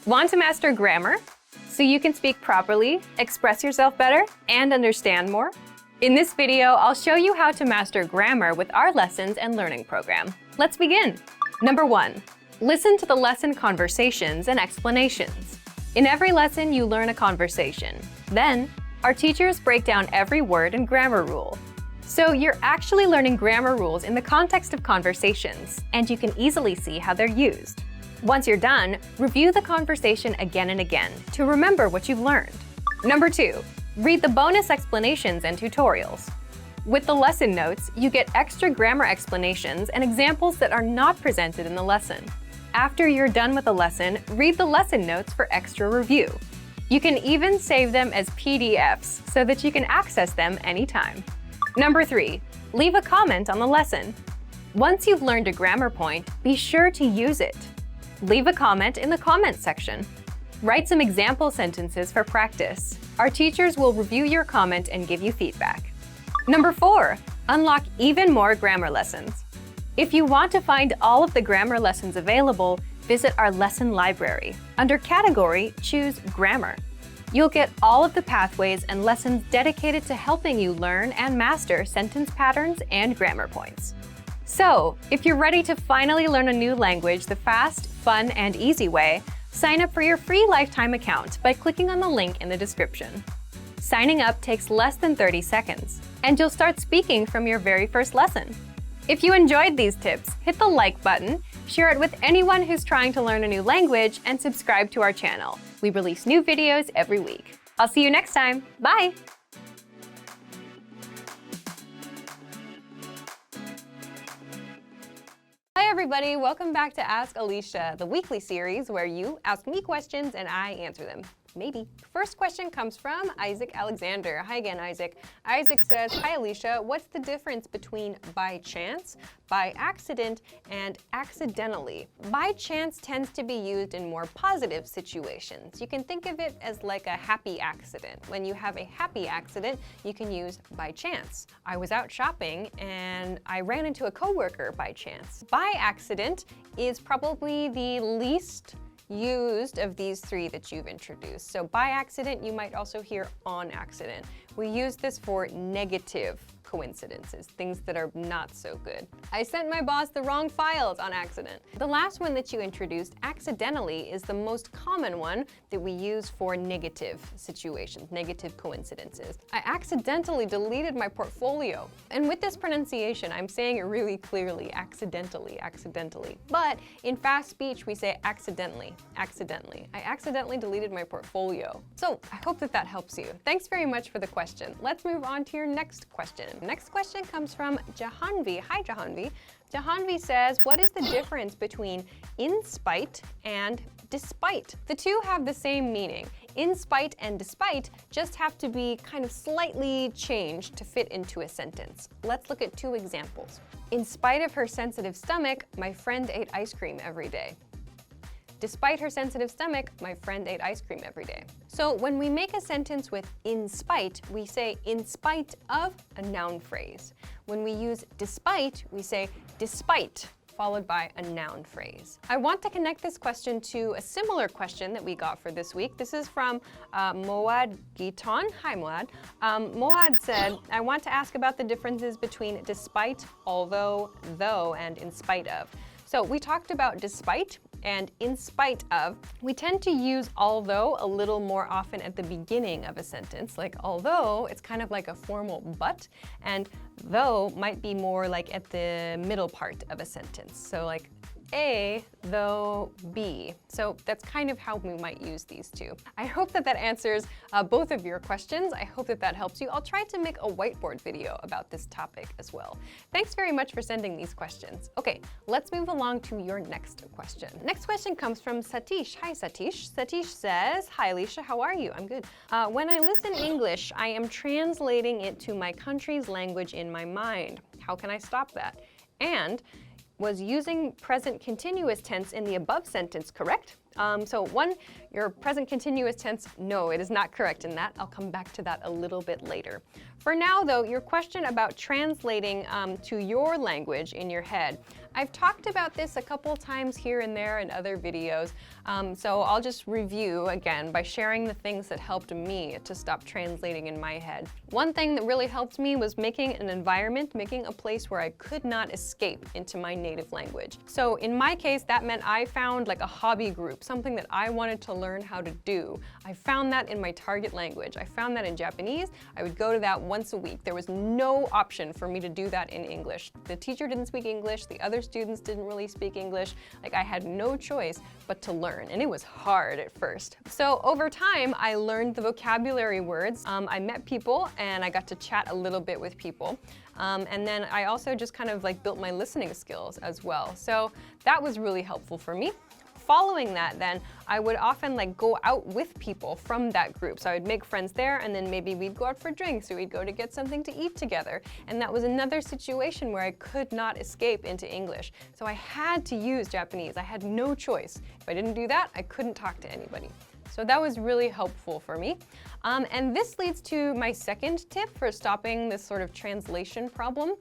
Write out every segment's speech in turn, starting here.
Want to master grammar so you can speak properly, express yourself better, and understand more? In this video, I'll show you how to master grammar with our lessons and learning program. Let's begin. Number 1, listen to the lesson conversations and explanations. In every lesson, you learn a conversation. Then, our teachers break down every word and grammar rule. So you're actually learning grammar rules in the context of conversations, and you can easily see how they're used. Once you're done, review the conversation again and again to remember what you've learned. Number 2, read the bonus explanations and tutorials. With the lesson notes, you get extra grammar explanations and examples that are not presented in the lesson. After you're done with the lesson, read the lesson notes for extra review. You can even save them as PDFs so that you can access them anytime. Number 3, leave a comment on the lesson. Once you've learned a grammar point, be sure to use it. Leave a comment in the comments section. Write some example sentences for practice. Our teachers will review your comment and give you feedback. Number 4, unlock even more grammar lessons. If you want to find all of the grammar lessons available, visit our lesson library. Under Category, choose Grammar. You'll get all of the pathways and lessons dedicated to helping you learn and master sentence patterns and grammar points. So, if you're ready to finally learn a new language the fast, fun, and easy way, sign up for your free lifetime account by clicking on the link in the description. Signing up takes less than 30 seconds, and you'll start speaking from your very first lesson. If you enjoyed these tips, hit the like button, share it with anyone who's trying to learn a new language, and subscribe to our channel. We release new videos every week. I'll see you next time. Bye! Hi everybody, welcome back to Ask Alicia, the weekly series where you ask me questions and I answer them. Maybe. First question comes from Isaac Alexander. Hi again, Isaac. Isaac says, hi Alicia, what's the difference between by chance, by accident, and accidentally? By chance tends to be used in more positive situations. You can think of it as like a happy accident. When you have a happy accident, you can use by chance. I was out shopping and I ran into a coworker by chance. By accident is probably the least used of these three that you've introduced. So by accident, you might also hear on accident. We use this for negative coincidences, things that are not so good. I sent my boss the wrong files on accident. The last one that you introduced, accidentally, is the most common one that we use for negative situations, negative coincidences. I accidentally deleted my portfolio. And with this pronunciation, I'm saying it really clearly, accidentally. But in fast speech, we say accidentally. I accidentally deleted my portfolio. So I hope that helps you. Thanks very much for the question. Let's move on to your next question. Next question comes from Jahanvi. Hi, Jahanvi. Jahanvi says, what is the difference between in spite and despite? The two have the same meaning. In spite and despite just have to be kind of slightly changed to fit into a sentence. Let's look at two examples. In spite of her sensitive stomach, my friend ate ice cream every day. Despite her sensitive stomach, my friend ate ice cream every day. So when we make a sentence with in spite, we say in spite of a noun phrase. When we use despite, we say despite, followed by a noun phrase. I want to connect this question to a similar question that we got for this week. This is from Moad Giton. Hi, Moad. Moad said, I want to ask about the differences between despite, although, though, and in spite of. So we talked about despite and in spite of. We tend to use although a little more often at the beginning of a sentence. Like although, it's kind of like a formal but, and though might be more like at the middle part of a sentence. So like A, though, B. So that's kind of how we might use these two. I hope that answers both of your questions. I hope that helps you. I'll try to make a whiteboard video about this topic as well. Thanks very much for sending these questions. Okay, let's move along to your next question. Next question comes from Satish. Hi, Satish. Satish says, hi, Alicia, how are you? I'm good. When I listen English, I am translating it to my country's language in my mind. How can I stop that? And was using present continuous tense in the above sentence correct? So one, your present continuous tense, no, it is not correct in that. I'll come back to that a little bit later. For now, though, your question about translating to your language in your head, I've talked about this a couple times here and there in other videos, so I'll just review again by sharing the things that helped me to stop translating in my head. One thing that really helped me was making an environment, making a place where I could not escape into my native language. So in my case, that meant I found like a hobby group, something that I wanted to learn how to do. I found that in my target language. I found that in Japanese. I would go to that once a week. There was no option for me to do that in English. The teacher didn't speak English. The other students didn't really speak English. Like, I had no choice but to learn, and it was hard at first. So over time, I learned the vocabulary words. I met people, and I got to chat a little bit with people. And then I also just kind of like built my listening skills as well. So that was really helpful for me. Following that, then, I would often like go out with people from that group. So I would make friends there, and then maybe we'd go out for drinks, or we'd go to get something to eat together. And that was another situation where I could not escape into English. So I had to use Japanese. I had no choice. If I didn't do that, I couldn't talk to anybody. So that was really helpful for me. And this leads to my second tip for stopping this sort of translation problem,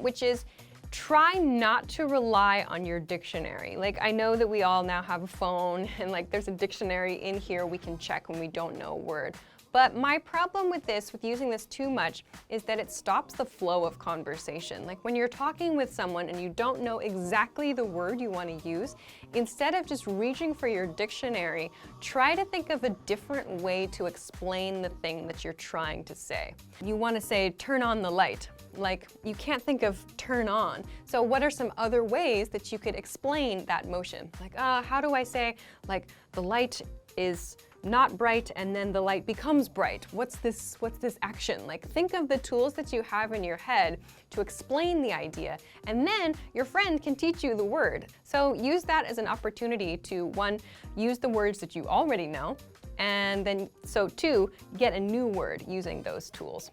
which is try not to rely on your dictionary. Like, I know that we all now have a phone, and like there's a dictionary in here we can check when we don't know a word. But my problem with this, with using this too much, is that it stops the flow of conversation. Like, when you're talking with someone and you don't know exactly the word you want to use, instead of just reaching for your dictionary, try to think of a different way to explain the thing that you're trying to say. You want to say, turn on the light. Like, you can't think of turn on. So what are some other ways that you could explain that motion? Like, how do I say, like, the light is not bright and then the light becomes bright? What's this action? Like, think of the tools that you have in your head to explain the idea, and then your friend can teach you the word. So use that as an opportunity to, one, use the words that you already know, and then, so two, get a new word using those tools.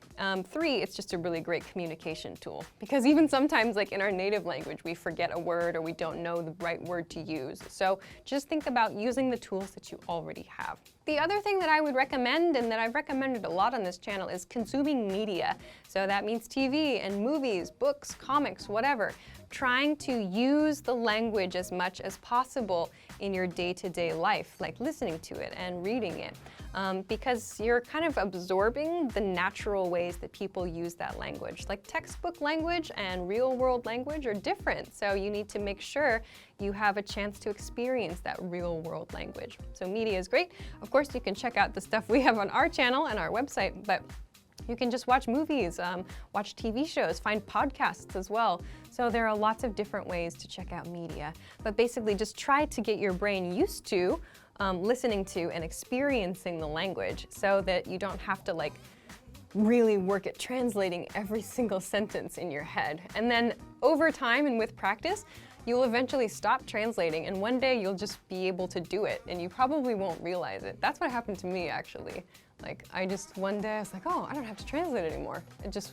Three, it's just a really great communication tool, because even sometimes, like in our native language, we forget a word or we don't know the right word to use. So just think about using the tools that you already have. The other thing that I would recommend, and that I've recommended a lot on this channel, is consuming media. So that means TV and movies, books, comics, whatever. Trying to use the language as much as possible in your day-to-day life, like listening to it and reading it, because you're kind of absorbing the natural ways that people use that language. Like, textbook language and real-world language are different, so you need to make sure you have a chance to experience that real-world language. So media is great. Of course, you can check out the stuff we have on our channel and our website, but you can just watch movies, watch TV shows, find podcasts as well. So there are lots of different ways to check out media. But basically, just try to get your brain used to listening to and experiencing the language, so that you don't have to like really work at translating every single sentence in your head. And then over time and with practice, you'll eventually stop translating, and one day you'll just be able to do it, and you probably won't realize it. That's what happened to me, actually. Like, one day I was like, oh, I don't have to translate anymore. It just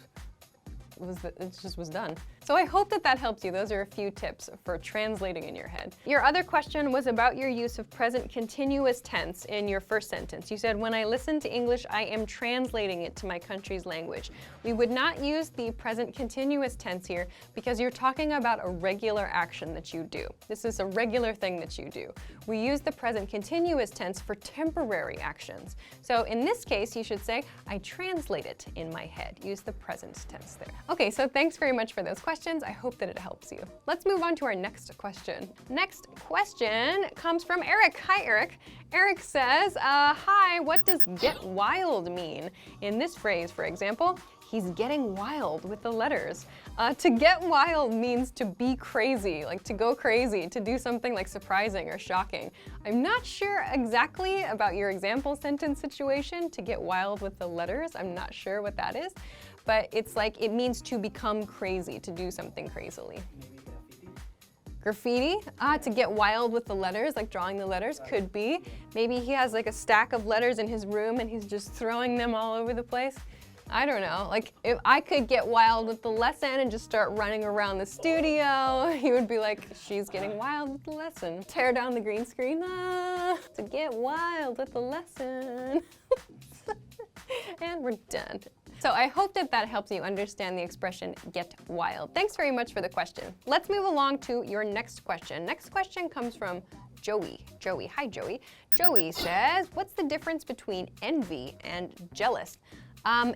was done. So I hope that that helps you. Those are a few tips for translating in your head. Your other question was about your use of present continuous tense in your first sentence. You said, when I listen to English, I am translating it to my country's language. We would not use the present continuous tense here because you're talking about a regular action that you do. This is a regular thing that you do. We use the present continuous tense for temporary actions. So in this case, you should say, I translate it in my head. Use the present tense there. Okay, so thanks very much for those questions. I hope that it helps you. Let's move on to our next question. Next question comes from Eric. Hi, Eric. Eric says, hi, what does get wild mean? In this phrase, for example, he's getting wild with the letters. To get wild means to be crazy, like to go crazy, to do something like surprising or shocking. I'm not sure exactly about your example sentence situation, to get wild with the letters. I'm not sure what that is, but it's like, it means to become crazy, to do something crazily. Graffiti? To get wild with the letters, like drawing the letters, could be. Maybe he has like a stack of letters in his room and he's just throwing them all over the place. I don't know, like if I could get wild with the lesson and just start running around the studio, he would be like, she's getting wild with the lesson. Tear down the green screen, to get wild with the lesson. And we're done. So I hope that that helps you understand the expression get wild. Thanks very much for the question. Let's move along to your next question. Next question comes from Joey. Joey, hi Joey. Joey says, what's the difference between envy and jealous?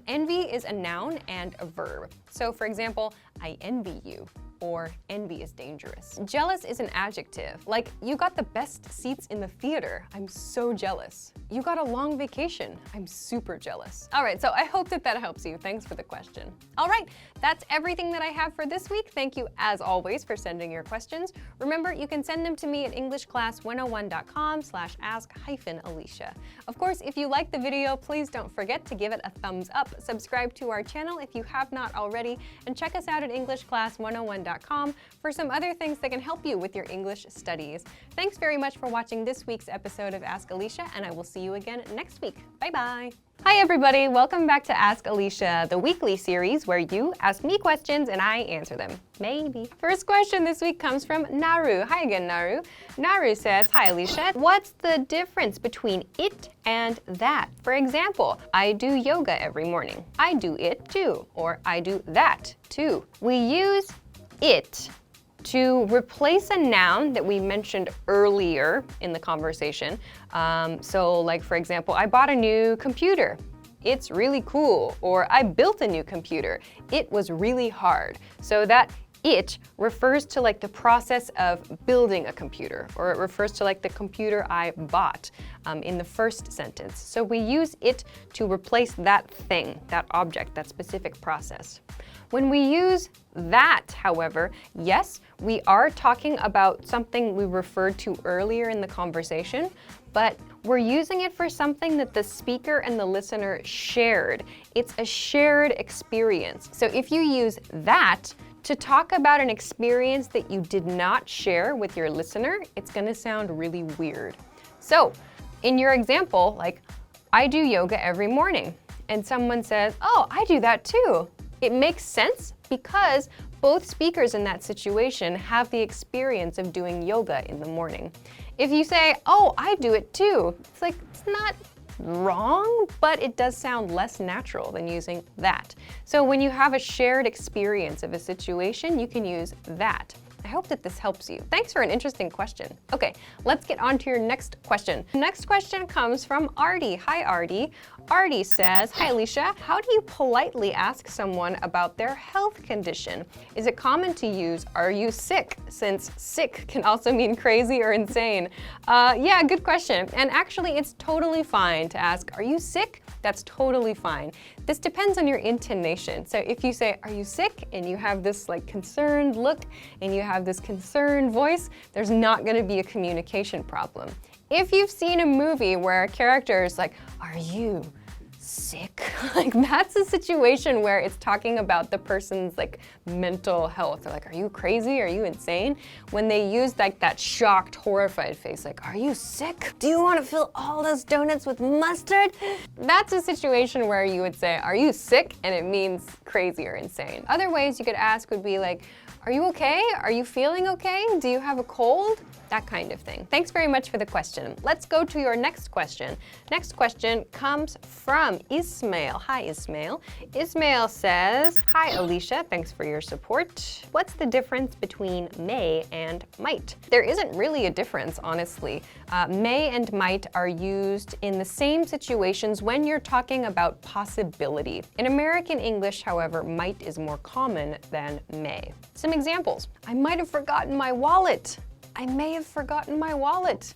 Envy is a noun and a verb. So for example, I envy you, or envy is dangerous. Jealous is an adjective, like you got the best seats in the theater. I'm so jealous. You got a long vacation. I'm super jealous. All right, so I hope that that helps you. Thanks for the question. All right, that's everything that I have for this week. Thank you as always for sending your questions. Remember, you can send them to me at englishclass101.com/Alicia. Of course, if you like the video, please don't forget to give it a thumbs up. Subscribe to our channel if you have not already, and check us out at englishclass101.com for some other things that can help you with your English studies. Thanks very much for watching this week's episode of Ask Alicia, and I will see you again next week. Bye-bye. Hi everybody, welcome back to Ask Alicia, the weekly series where you ask me questions and I answer them. Maybe. First question this week comes from Naru. Hi again, Naru. Naru says, hi Alicia, what's the difference between it and that? For example, I do yoga every morning. I do it too, or I do that too. We use it to replace a noun that we mentioned earlier in the conversation. So like for example, I bought a new computer. It's really cool. Or I built a new computer. It was really hard. So that it refers to like the process of building a computer, or it refers to like the computer I bought in the first sentence. So we use it to replace that thing, that object, that specific process. When we use that, however, yes, we are talking about something we referred to earlier in the conversation, but we're using it for something that the speaker and the listener shared. It's a shared experience. So if you use that to talk about an experience that you did not share with your listener, it's gonna sound really weird. So in your example, like, I do yoga every morning, and someone says, oh, I do that too. It makes sense because both speakers in that situation have the experience of doing yoga in the morning. If you say, oh, I do it too, it's like, it's not wrong, but it does sound less natural than using that. So when you have a shared experience of a situation, you can use that. I hope that this helps you. Thanks for an interesting question. Okay, let's get on to your next question. Next question comes from Artie. Hi, Artie. Artie says, hi, Alicia. How do you politely ask someone about their health condition? Is it common to use, are you sick? Since sick can also mean crazy or insane. Yeah, good question. And actually, it's totally fine to ask, are you sick? That's totally fine. This depends on your intonation. So if you say, are you sick? And you have this like concerned look and you have this concerned voice, there's not gonna be a communication problem. If you've seen a movie where a character is like, are you sick? Like that's a situation where it's talking about the person's like mental health. They're like, are you crazy? Are you insane? When they use like that shocked, horrified face, like, are you sick? Do you want to fill all those donuts with mustard? That's a situation where you would say, are you sick? And it means crazy or insane. Other ways you could ask would be like, are you okay? Are you feeling okay? Do you have a cold? That kind of thing. Thanks very much for the question. Let's go to your next question. Next question comes from Ismail. Hi, Ismail. Ismail says, hi, Alicia. Thanks for your support. What's the difference between may and might? There isn't really a difference, honestly. May and might are used in the same situations when you're talking about possibility. In American English, however, might is more common than may. Some examples. I might have forgotten my wallet. I may have forgotten my wallet.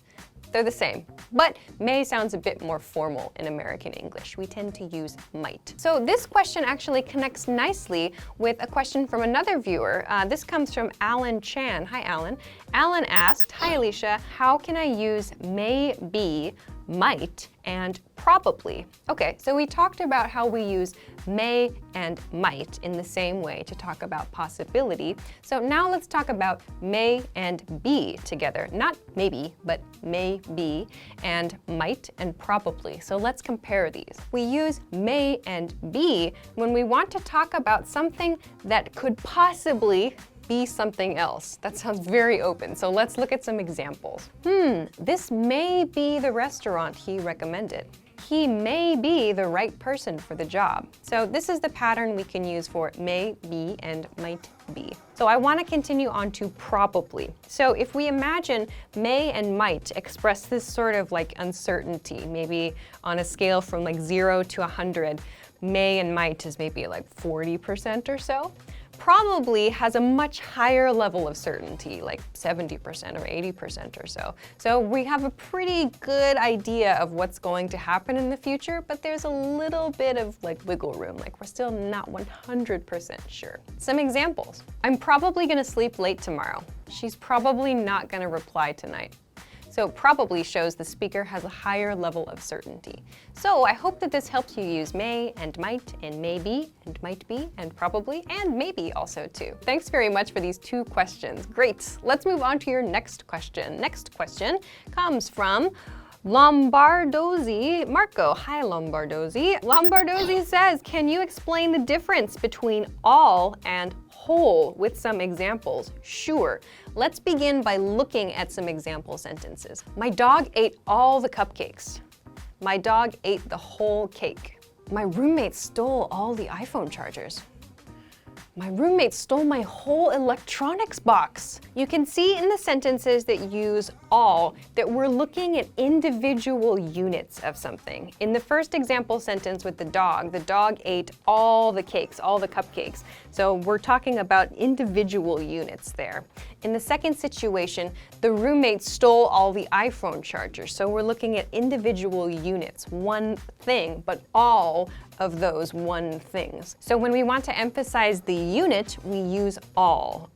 They're the same, but may sounds a bit more formal in American English. We tend to use might. So this question actually connects nicely with a question from another viewer. This comes from Alan Chan. Hi, Alan. Alan asked, hi, Alicia, how can I use may be, might, and probably? Okay, so we talked about how we use may and might in the same way to talk about possibility. So now let's talk about may and be together. Not maybe, but may be, and might and probably. So let's compare these. We use may and be when we want to talk about something that could possibly be something else. That sounds very open, so let's look at some examples. This may be the restaurant he recommended. he may be the right person for the job. So this is the pattern we can use for may be and might be. So I want to continue on to probably. So if we imagine may and might express this sort of like uncertainty, maybe on a scale from like 0 to 100, may and might is maybe like 40% or so. Probably has a much higher level of certainty, like 70% or 80% or so. So we have a pretty good idea of what's going to happen in the future, but there's a little bit of like wiggle room, like we're still not 100% sure. Some examples. I'm probably gonna sleep late tomorrow. She's probably not gonna reply tonight. So probably shows the speaker has a higher level of certainty. So I hope that this helps you use may and might and maybe and might be and probably and maybe also too. Thanks very much for these 2 questions. Great. Let's move on to your next question. Next question comes from Lombardozzi Marco. Hi, Lombardozzi. Lombardozzi says, can you explain the difference between all and whole with some examples? Sure. Let's begin by looking at some example sentences. My dog ate all the cupcakes. My dog ate the whole cake. My roommate stole all the iPhone chargers. My roommate stole my whole electronics box. You can see in the sentences that use all that we're looking at individual units of something. In the first example sentence with the dog ate all the cakes, all the cupcakes. So we're talking about individual units there. In the second situation, the roommate stole all the iPhone chargers. So we're looking at individual units, one thing, but all of those one things. So when we want to emphasize the unit, we use all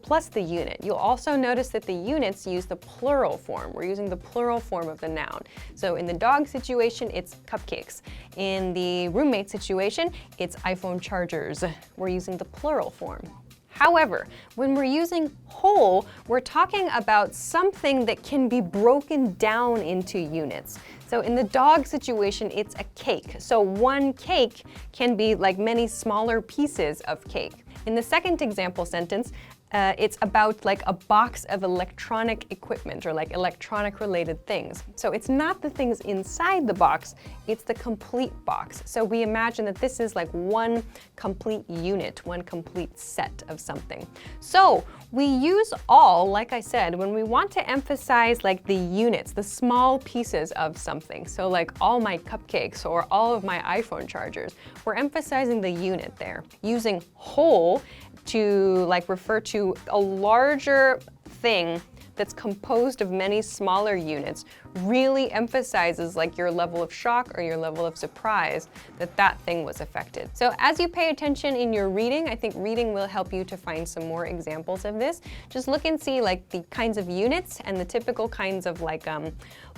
plus the unit. You'll also notice that the units use the plural form. We're using the plural form of the noun. So in the dog situation, it's cupcakes. In the roommate situation, it's iPhone chargers. We're using the plural form. However, when we're using whole, we're talking about something that can be broken down into units. So in the dog situation, it's a cake. So one cake can be like many smaller pieces of cake. In the second example sentence, it's about like a box of electronic equipment or like electronic related things. So it's not the things inside the box, it's the complete box. So we imagine that this is like one complete unit, one complete set of something. So we use all, like I said, when we want to emphasize like the units, the small pieces of something. So like all my cupcakes or all of my iPhone chargers, we're emphasizing the unit there. Using whole to like refer to a larger thing that's composed of many smaller units really emphasizes like your level of shock or your level of surprise that that thing was affected. So as you pay attention in your reading, I think reading will help you to find some more examples of this. Just look and see like the kinds of units and the typical kinds of like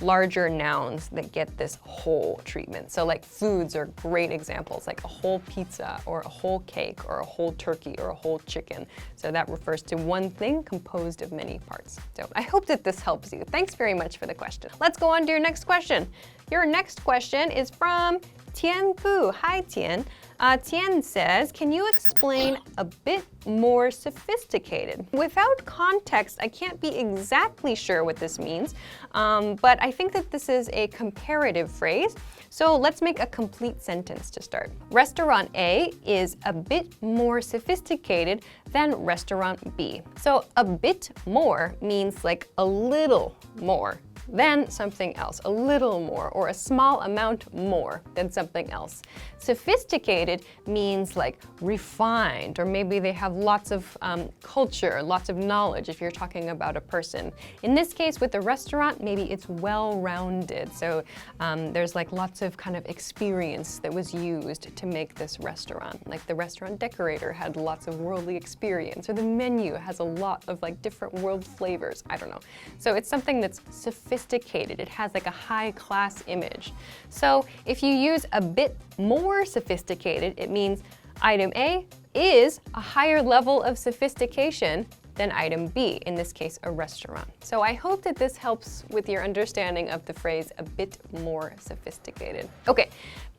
larger nouns that get this whole treatment. So like foods are great examples, like a whole pizza or a whole cake or a whole turkey or a whole chicken. So that refers to one thing composed of many parts. So I hope that this helps you. Thanks very much for the question. Let's go on to your next question. Your next question is from Tian Pu. Hi, Tian. Tian says, can you explain a bit more sophisticated? Without context, I can't be exactly sure what this means, but I think that this is a comparative phrase. So let's make a complete sentence to start. Restaurant A is a bit more sophisticated than restaurant B. So a bit more means like a little more than something else, a little more, or a small amount more than something else. Sophisticated means like refined, or maybe they have lots of culture, lots of knowledge if you're talking about a person. In this case, with the restaurant, maybe it's well-rounded. So there's like lots of kind of experience that was used to make this restaurant. Like the restaurant decorator had lots of worldly experience, or the menu has a lot of like different world flavors. I don't know. So it's something that's sophisticated. It has like a high-class image. So if you use a bit more sophisticated, it means item A is a higher level of sophistication than item B, in this case, a restaurant. So I hope that this helps with your understanding of the phrase a bit more sophisticated. Okay,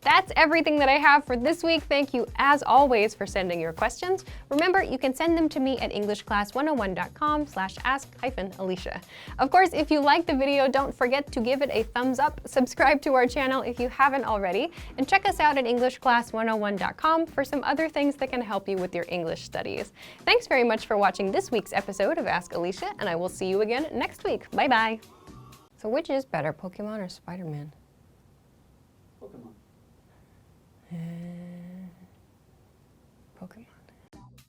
that's everything that I have for this week. Thank you, as always, for sending your questions. Remember, you can send them to me at englishclass101.com/ask-alicia. Of course, if you liked the video, don't forget to give it a thumbs up, subscribe to our channel if you haven't already, and check us out at englishclass101.com for some other things that can help you with your English studies. Thanks very much for watching this week's episode of Ask Alicia, and I will see you again next week. Bye-bye. So which is better, Pokemon or Spider-Man? Pokemon. Pokemon.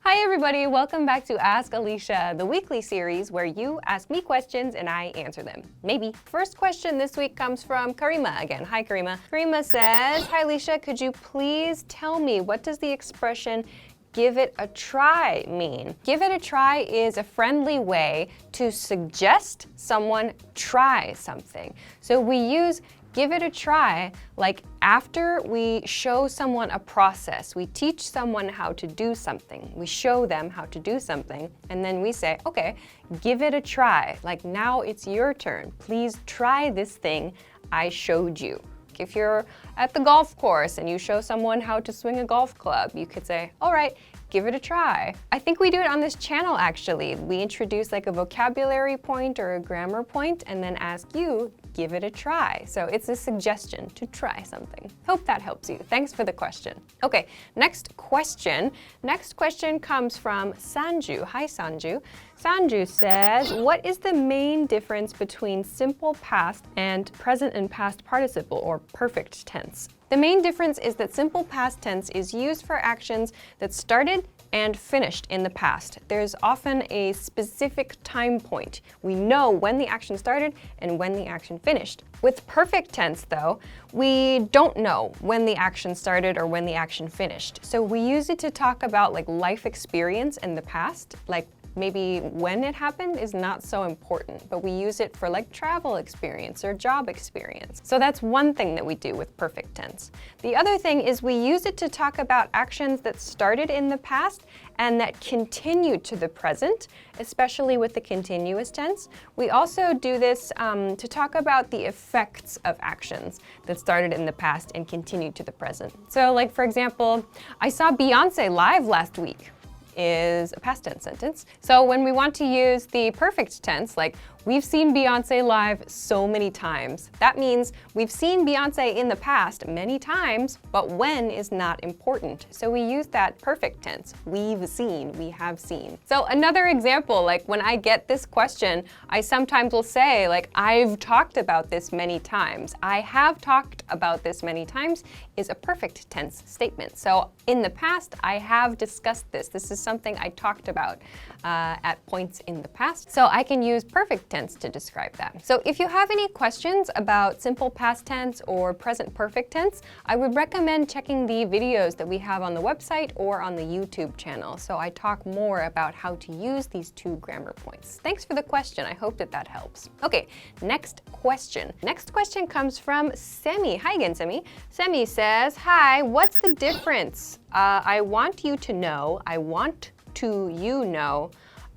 Hi everybody, welcome back to Ask Alicia, the weekly series where you ask me questions and I answer them. Maybe. First question this week comes from Karima again. Hi Karima. Karima says, hi Alicia, could you please tell me what does the expression give it a try mean? Give it a try is a friendly way to suggest someone try something. So we use give it a try, like after we show someone a process, we teach someone how to do something, we show them how to do something, and then we say, okay, give it a try. Like now it's your turn. Please try this thing I showed you. If you're at the golf course and you show someone how to swing a golf club, you could say, all right, give it a try. I think we do it on this channel actually. We introduce like a vocabulary point or a grammar point and then ask you, give it a try. So it's a suggestion to try something. Hope that helps you. Thanks for the question. Okay, next question. Next question comes from Sanju. Hi Sanju. Sanju says, what is the main difference between simple past and present and past participle or perfect tense? The main difference is that simple past tense is used for actions that started and finished in the past. There's often a specific time point. We know when the action started and when the action finished. With perfect tense, though, we don't know when the action started or when the action finished. So we use it to talk about like life experience in the past, like maybe when it happened is not so important, but we use it for like travel experience or job experience. So that's one thing that we do with perfect tense. The other thing is we use it to talk about actions that started in the past and that continued to the present, especially with the continuous tense. We also do this to talk about the effects of actions that started in the past and continued to the present. So like, for example, I saw Beyonce live last week is a past tense sentence. So when we want to use the perfect tense, like we've seen Beyonce live so many times, that means we've seen Beyonce in the past many times, but when is not important. So we use that perfect tense. We've seen, we have seen. So another example, like when I get this question, I sometimes will say like, I've talked about this many times. I have talked about this many times is a perfect tense statement. So in the past, I have discussed this. This is something I talked about at points in the past. So I can use perfect tense to describe that. So if you have any questions about simple past tense or present perfect tense, I would recommend checking the videos that we have on the website or on the YouTube channel. So I talk more about how to use these two grammar points. Thanks for the question. I hope that that helps. Okay, next question. Next question comes from Semi. Hi again, Semi. Semi says, hi, what's the difference? I want you to know, I want to you know,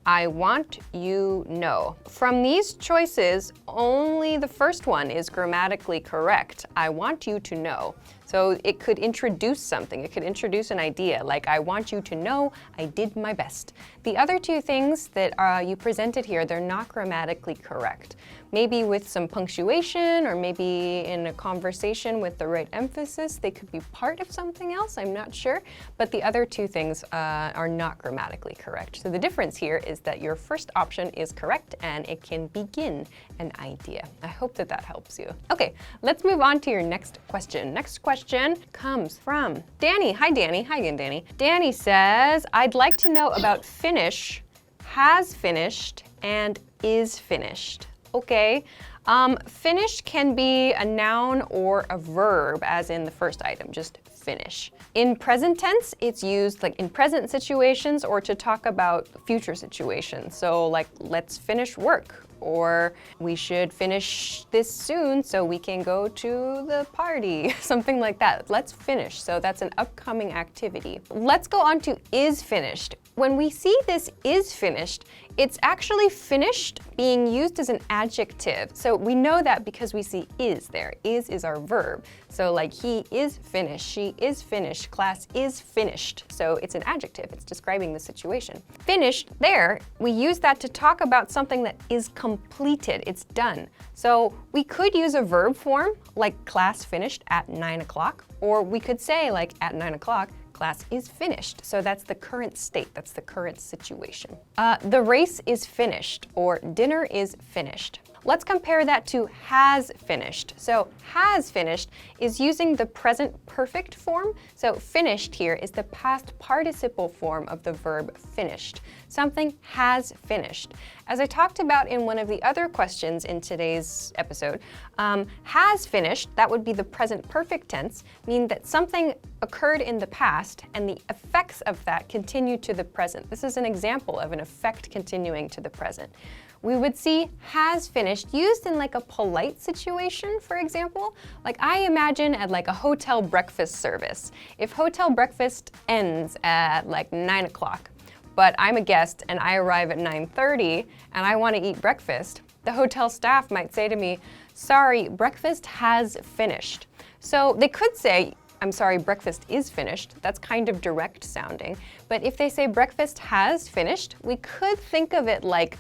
I want you know. From these choices, only the first one is grammatically correct. I want you to know. So it could introduce something. It could introduce an idea, like I want you to know I did my best. The other two things that you presented here, they're not grammatically correct. Maybe with some punctuation or maybe in a conversation with the right emphasis, they could be part of something else, I'm not sure. But the other two things are not grammatically correct. So the difference here is that your first option is correct and it can begin an idea. I hope that that helps you. Okay, let's move on to your next question. Next question comes from Danny. Hi, Danny. Hi again, Danny. Danny says, I'd like to know about finish, has finished, and is finished. Okay, finish can be a noun or a verb, as in the first item, just finish. In present tense, it's used like in present situations or to talk about future situations. So like, let's finish work, or we should finish this soon so we can go to the party, something like that. Let's finish, so that's an upcoming activity. Let's go on to is finished. When we see this is finished, it's actually finished being used as an adjective. So we know that because we see is there. Is our verb. So like he is finished, she is finished, class is finished. So it's an adjective, it's describing the situation. Finished there, we use that to talk about something that is completed, it's done. So we could use a verb form like class finished at 9 o'clock, or we could say like at 9 o'clock, class is finished. So that's the current state, that's the current situation. The race is finished, or dinner is finished. Let's compare that to has finished. So has finished is using the present perfect form. So finished here is the past participle form of the verb finished. Something has finished. As I talked about in one of the other questions in today's episode, has finished, that would be the present perfect tense, mean that something occurred in the past and the effects of that continue to the present. This is an example of an effect continuing to the present. We would see has finished used in like a polite situation, for example. Like I imagine at like a hotel breakfast service. If hotel breakfast ends at like 9 o'clock, but I'm a guest and I arrive at 9:30 and I want to eat breakfast, the hotel staff might say to me, sorry, breakfast has finished. So they could say, I'm sorry, breakfast is finished. That's kind of direct sounding. But if they say breakfast has finished, we could think of it like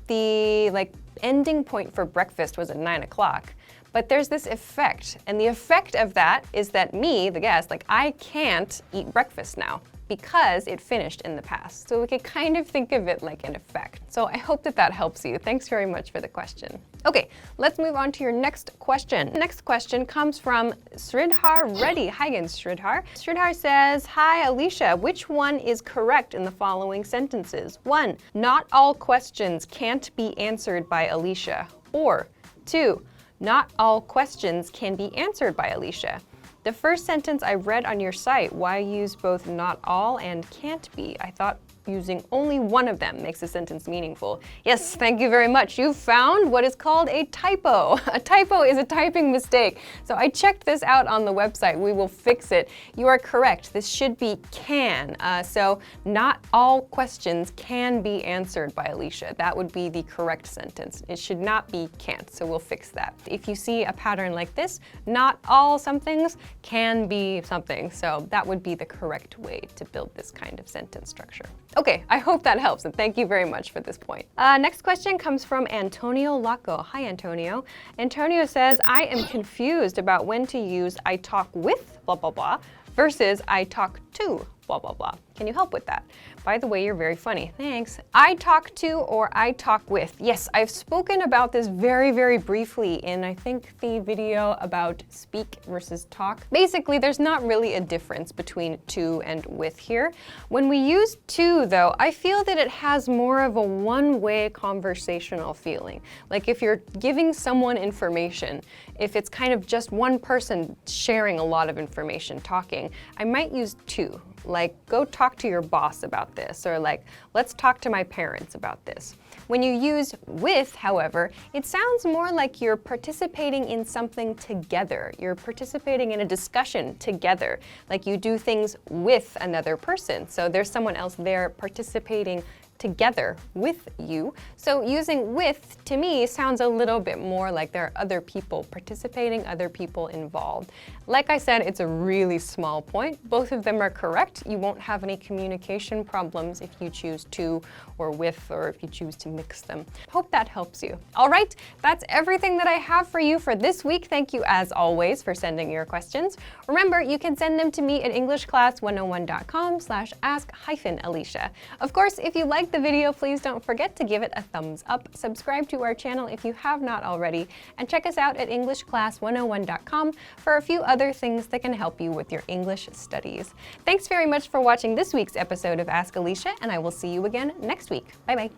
the ending point for breakfast was at 9 o'clock. But there's this effect, and the effect of that is that me, the guest, I can't eat breakfast now because it finished in the past. So we could kind of think of it like an effect. So I hope that that helps you. Thanks very much for the question. Okay, let's move on to your next question. The next question comes from Sridhar Reddy. Hi again, Sridhar. Sridhar says, hi Alicia, which one is correct in the following sentences? 1, not all questions can't be answered by Alicia. Or 2, not all questions can be answered by Alicia. The first sentence I read on your site, why use both not all and can't be? I thought using only one of them makes a sentence meaningful. Yes, thank you very much. You found what is called a typo. A typo is a typing mistake. So I checked this out on the website. We will fix it. You are correct. This should be can. So not all questions can be answered by Alicia. That would be the correct sentence. It should not be can't. So we'll fix that. If you see a pattern like this, not all somethings can be something. So that would be the correct way to build this kind of sentence structure. Okay, I hope that helps, and thank you very much for this point. Next question comes from Antonio Laco. Hi, Antonio. Antonio says, I am confused about when to use I talk with blah, blah, blah versus I talk to blah, blah, blah. Can you help with that? By the way, you're very funny. Thanks. I talk to or I talk with. Yes, I've spoken about this very, very briefly in, I think, the video about speak versus talk. Basically, there's not really a difference between to and with here. When we use to, though, I feel that it has more of a one-way conversational feeling. Like if you're giving someone information, if it's kind of just one person sharing a lot of information, talking, I might use to. Like, go talk to your boss about this, or like, let's talk to my parents about this. When you use with, however, it sounds more like you're participating in something together. You're participating in a discussion together, like you do things with another person. So there's someone else there participating together with you. So using with, to me, sounds a little bit more like there are other people participating, other people involved. Like I said, it's a really small point. Both of them are correct. You won't have any communication problems if you choose to or with, or if you choose to mix them. Hope that helps you. All right, that's everything that I have for you for this week. Thank you, as always, for sending your questions. Remember, you can send them to me at englishclass101.com/ask-Alicia. Of course, if you like the video, please don't forget to give it a thumbs up, subscribe to our channel if you have not already, and check us out at englishclass101.com for a few other things that can help you with your English studies. Thanks very much for watching this week's episode of Ask Alicia, and I will see you again next week. Bye-bye.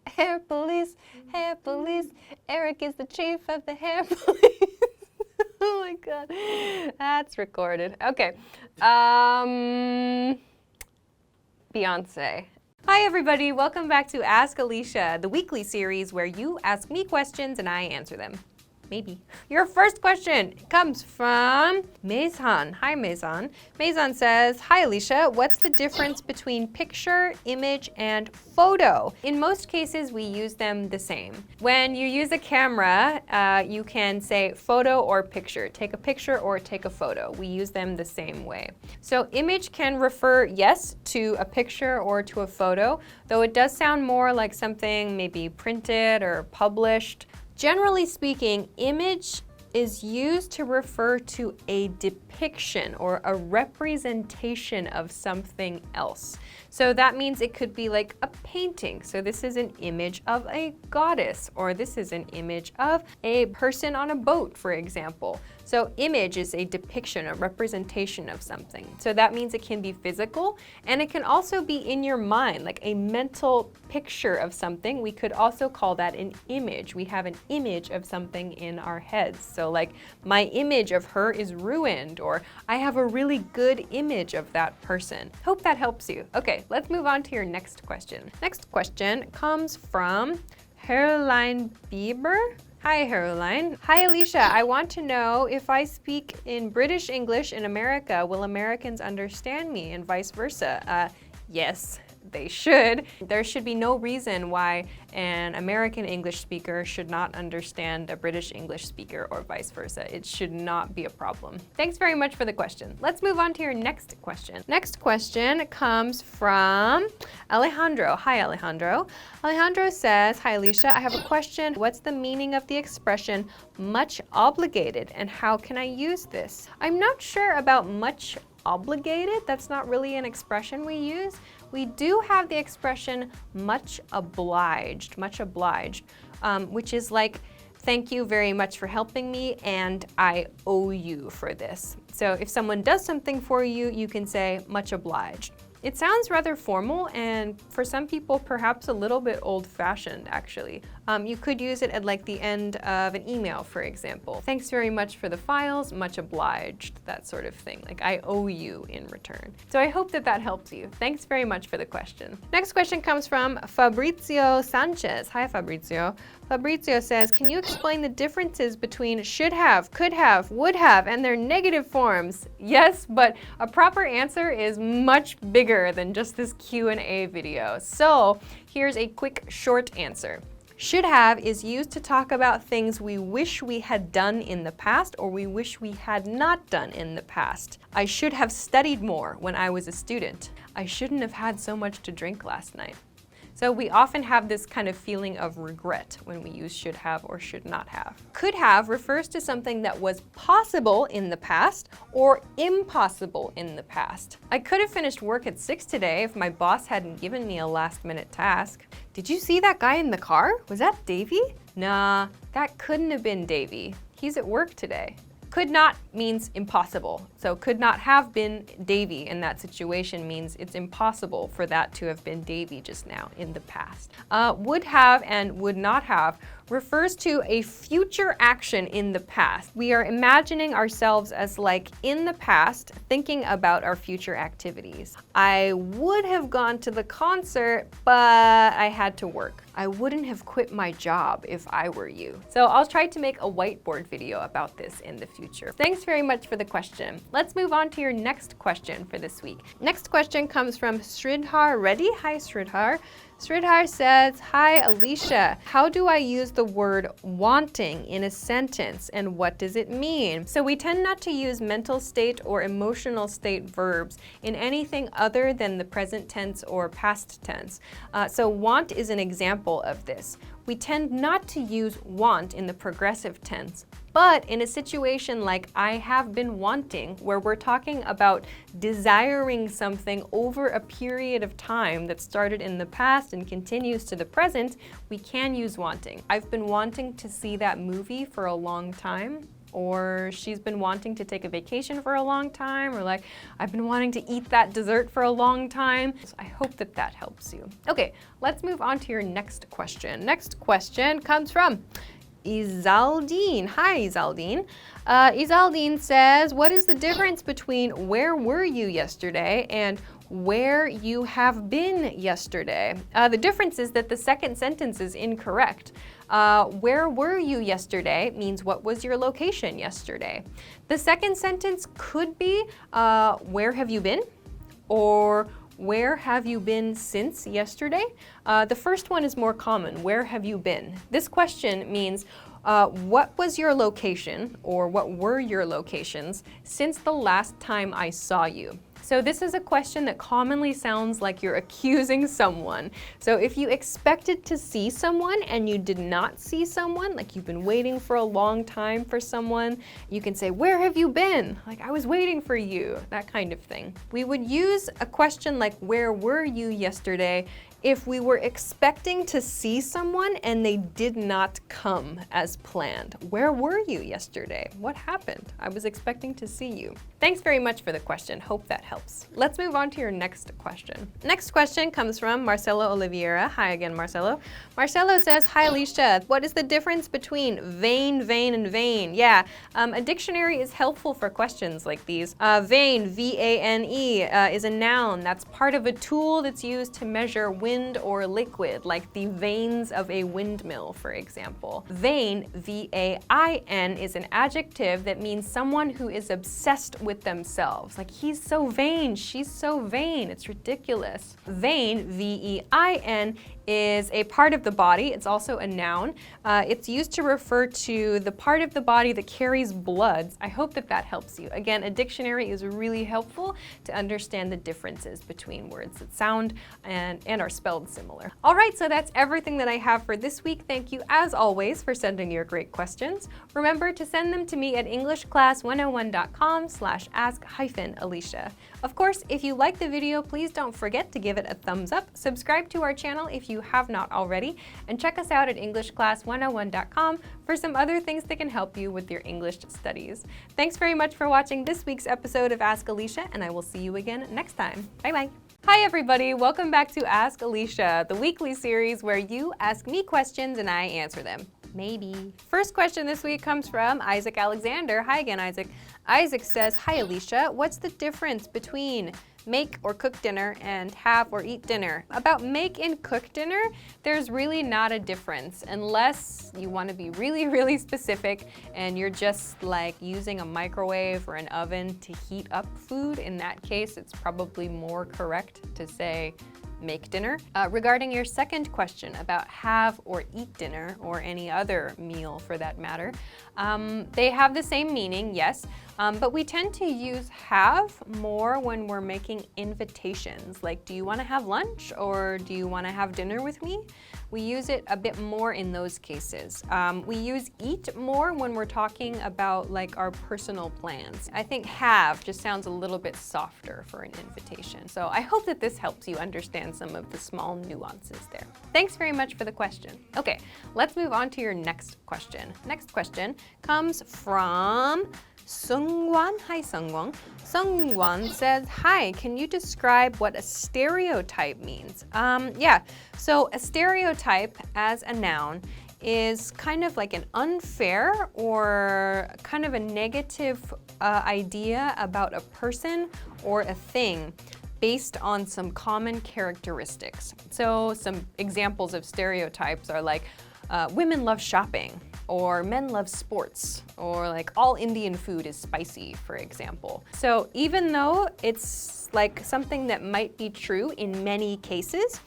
Hair police, Eric is the chief of the hair police. Oh my god, that's recorded. Okay, Beyonce. Hi everybody, welcome back to Ask Alicia, the weekly series where you ask me questions and I answer them. Maybe. Your first question comes from Maison. Hi Maison. Maison says, hi Alicia, what's the difference between picture, image, and photo? In most cases, we use them the same. When you use a camera, you can say photo or picture. Take a picture or take a photo. We use them the same way. So image can refer, yes, to a picture or to a photo, though it does sound more like something maybe printed or published. Generally speaking, image is used to refer to a depiction or a representation of something else. So that means it could be like a painting. So this is an image of a goddess, or this is an image of a person on a boat, for example. So image is a depiction, a representation of something. So that means it can be physical, and it can also be in your mind, like a mental picture of something. We could also call that an image. We have an image of something in our heads. So like, my image of her is ruined, or I have a really good image of that person. Hope that helps you. Okay, let's move on to your next question. Next question comes from Caroline Bieber. Hi, Caroline. Hi, Alicia. I want to know if I speak in British English in America, will Americans understand me and vice versa? Yes, they should. There should be no reason why an American English speaker should not understand a British English speaker or vice versa. It should not be a problem. Thanks very much for the question. Let's move on to your next question. Next question comes from Alejandro. Hi, Alejandro. Alejandro says, hi, Alicia. I have a question. What's the meaning of the expression much obligated, and how can I use this? I'm not sure about much obligated. That's not really an expression we use. We do have the expression much obliged, which is like, thank you very much for helping me and I owe you for this. So if someone does something for you, you can say much obliged. It sounds rather formal and for some people perhaps a little bit old-fashioned actually. You could use it at like the end of an email, for example. Thanks very much for the files, much obliged, that sort of thing. Like I owe you in return. So I hope that that helps you. Thanks very much for the question. Next question comes from Fabrizio Sanchez. Hi Fabrizio. Fabrizio says, can you explain the differences between should have, could have, would have, and their negative forms? Yes, but a proper answer is much bigger than just this Q&A video. So here's a quick short answer. Should have is used to talk about things we wish we had done in the past or we wish we had not done in the past. I should have studied more when I was a student. I shouldn't have had so much to drink last night. So we often have this kind of feeling of regret when we use should have or should not have. Could have refers to something that was possible in the past or impossible in the past. I could have finished work at 6 today if my boss hadn't given me a last-minute task. Did you see that guy in the car? Was that Davy? Nah, that couldn't have been Davy. He's at work today. Could not means impossible. So could not have been Davy in that situation means it's impossible for that to have been Davy just now in the past. Would have and would not have refers to a future action in the past. We are imagining ourselves as like in the past, thinking about our future activities. I would have gone to the concert, but I had to work. I wouldn't have quit my job if I were you. So I'll try to make a whiteboard video about this in the future. Thanks very much for the question. Let's move on to your next question for this week. Next question comes from Sridhar Reddy. Hi, Sridhar. Sridhar says, hi Alicia, how do I use the word wanting in a sentence and what does it mean? So we tend not to use mental state or emotional state verbs in anything other than the present tense or past tense. So want is an example of this. We tend not to use want in the progressive tense, but in a situation like I have been wanting, where we're talking about desiring something over a period of time that started in the past and continues to the present, we can use wanting. I've been wanting to see that movie for a long time, or she's been wanting to take a vacation for a long time, or like, I've been wanting to eat that dessert for a long time. So I hope that that helps you. Okay, let's move on to your next question. Next question comes from Izaldine. Hi, Izaldine. Izaldine says, what is the difference between where were you yesterday and where you have been yesterday. The difference is that the second sentence is incorrect. Where were you yesterday means what was your location yesterday. The second sentence could be where have you been, or where have you been since yesterday? The first one is more common, where have you been? This question means what was your location, or what were your locations since the last time I saw you? So this is a question that commonly sounds like you're accusing someone. So if you expected to see someone and you did not see someone, like you've been waiting for a long time for someone, you can say, where have you been? Like, I was waiting for you, that kind of thing. We would use a question like, where were you yesterday, if we were expecting to see someone and they did not come as planned. Where were you yesterday? What happened? I was expecting to see you. Thanks very much for the question. Hope that helps. Let's move on to your next question. Next question comes from Marcelo Oliveira. Hi again, Marcelo. Marcelo says, hi Alicia, what is the difference between vain, vain, and vain? Yeah, a dictionary is helpful for questions like these. Vain, V-A-N-E, is a noun that's part of a tool that's used to measure wind or liquid, like the vanes of a windmill, for example. Vain, V-A-I-N, is an adjective that means someone who is obsessed with themselves. Like, he's so vain, she's so vain, it's ridiculous. Vain, V-E-I-N, is a part of the body. It's also a noun. It's used to refer to the part of the body that carries blood. I hope that that helps you. Again, a dictionary is really helpful to understand the differences between words that sound and are spelled similar. All right, so that's everything that I have for this week. Thank you, as always, for sending your great questions. Remember to send them to me at englishclass101.com/ask-Alicia. Of course, if you like the video, please don't forget to give it a thumbs up, subscribe to our channel if you have not already, and check us out at englishclass101.com for some other things that can help you with your English studies. Thanks very much for watching this week's episode of Ask Alicia, and I will see you again next time. Bye-bye. Hi everybody, welcome back to Ask Alicia, the weekly series where you ask me questions and I answer them. Maybe. First question this week comes from Isaac Alexander. Hi again, Isaac. Isaac says, hi Alicia, what's the difference between make or cook dinner and have or eat dinner? About make and cook dinner, there's really not a difference unless you want to be really, really specific and you're just like using a microwave or an oven to heat up food. In that case, it's probably more correct to say make dinner. Regarding your second question about have or eat dinner, or any other meal for that matter, they have the same meaning, yes, but we tend to use have more when we're making invitations, like do you want to have lunch or do you want to have dinner with me? We use it a bit more in those cases. We use eat more when we're talking about like our personal plans. I think have just sounds a little bit softer for an invitation. So I hope that this helps you understand some of the small nuances there. Thanks very much for the question. Okay, let's move on to your next question. Next question comes from Sungwon. Hi, Sungwon. Sungwon says, hi, can you describe what a stereotype means? Yeah, so a stereotype as a noun is kind of like an unfair or kind of a negative idea about a person or a thing based on some common characteristics. So some examples of stereotypes are like women love shopping, or men love sports, or like all Indian food is spicy, for example. So even though it's like something that might be true in many cases,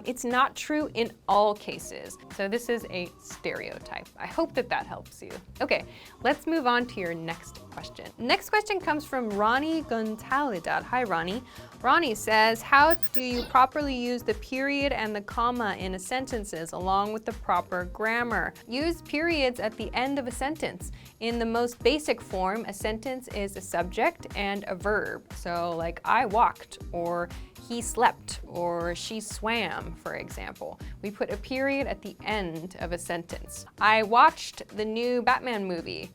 it's not true in all cases. So this is a stereotype. I hope that that helps you. Okay, let's move on to your next question. Next question comes from Ronnie Gontalidad. Hi, Ronnie. Ronnie says, how do you properly use the period and the comma in a sentences along with the proper grammar? Use periods at the end of a sentence. In the most basic form, a sentence is a subject and a verb. So like I walked, or he slept, or she swam, for example. We put a period at the end of a sentence. I watched the new Batman movie.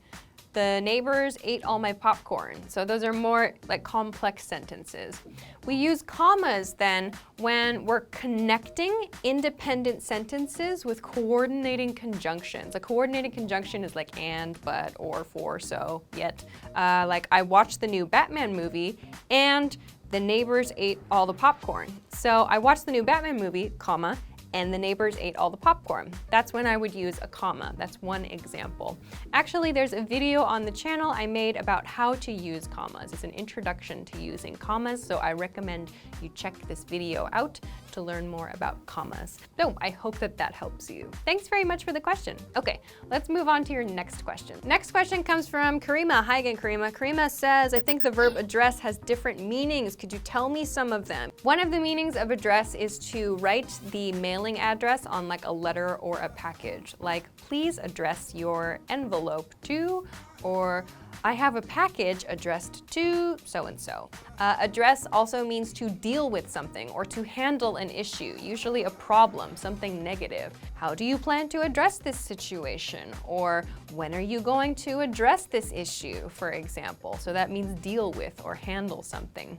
The neighbors ate all my popcorn. So those are more like complex sentences. We use commas then when we're connecting independent sentences with coordinating conjunctions. A coordinating conjunction is like and, but, or, for, so, yet. Like I watched the new Batman movie and the neighbors ate all the popcorn. So I watched the new Batman movie, comma, and the neighbors ate all the popcorn. That's when I would use a comma. That's one example. Actually, there's a video on the channel I made about how to use commas. It's an introduction to using commas, so I recommend you check this video out to learn more about commas. So I hope that that helps you. Thanks very much for the question. Okay, let's move on to your next question. Next question comes from Karima. Hi again, Karima. Karima says, I think the verb address has different meanings. Could you tell me some of them? One of the meanings of address is to write the mailing address on like a letter or a package. Like, please address your envelope to, or I have a package addressed to so-and-so. Address also means to deal with something or to handle an issue, usually a problem, something negative. How do you plan to address this situation? Or when are you going to address this issue, for example? So that means deal with or handle something.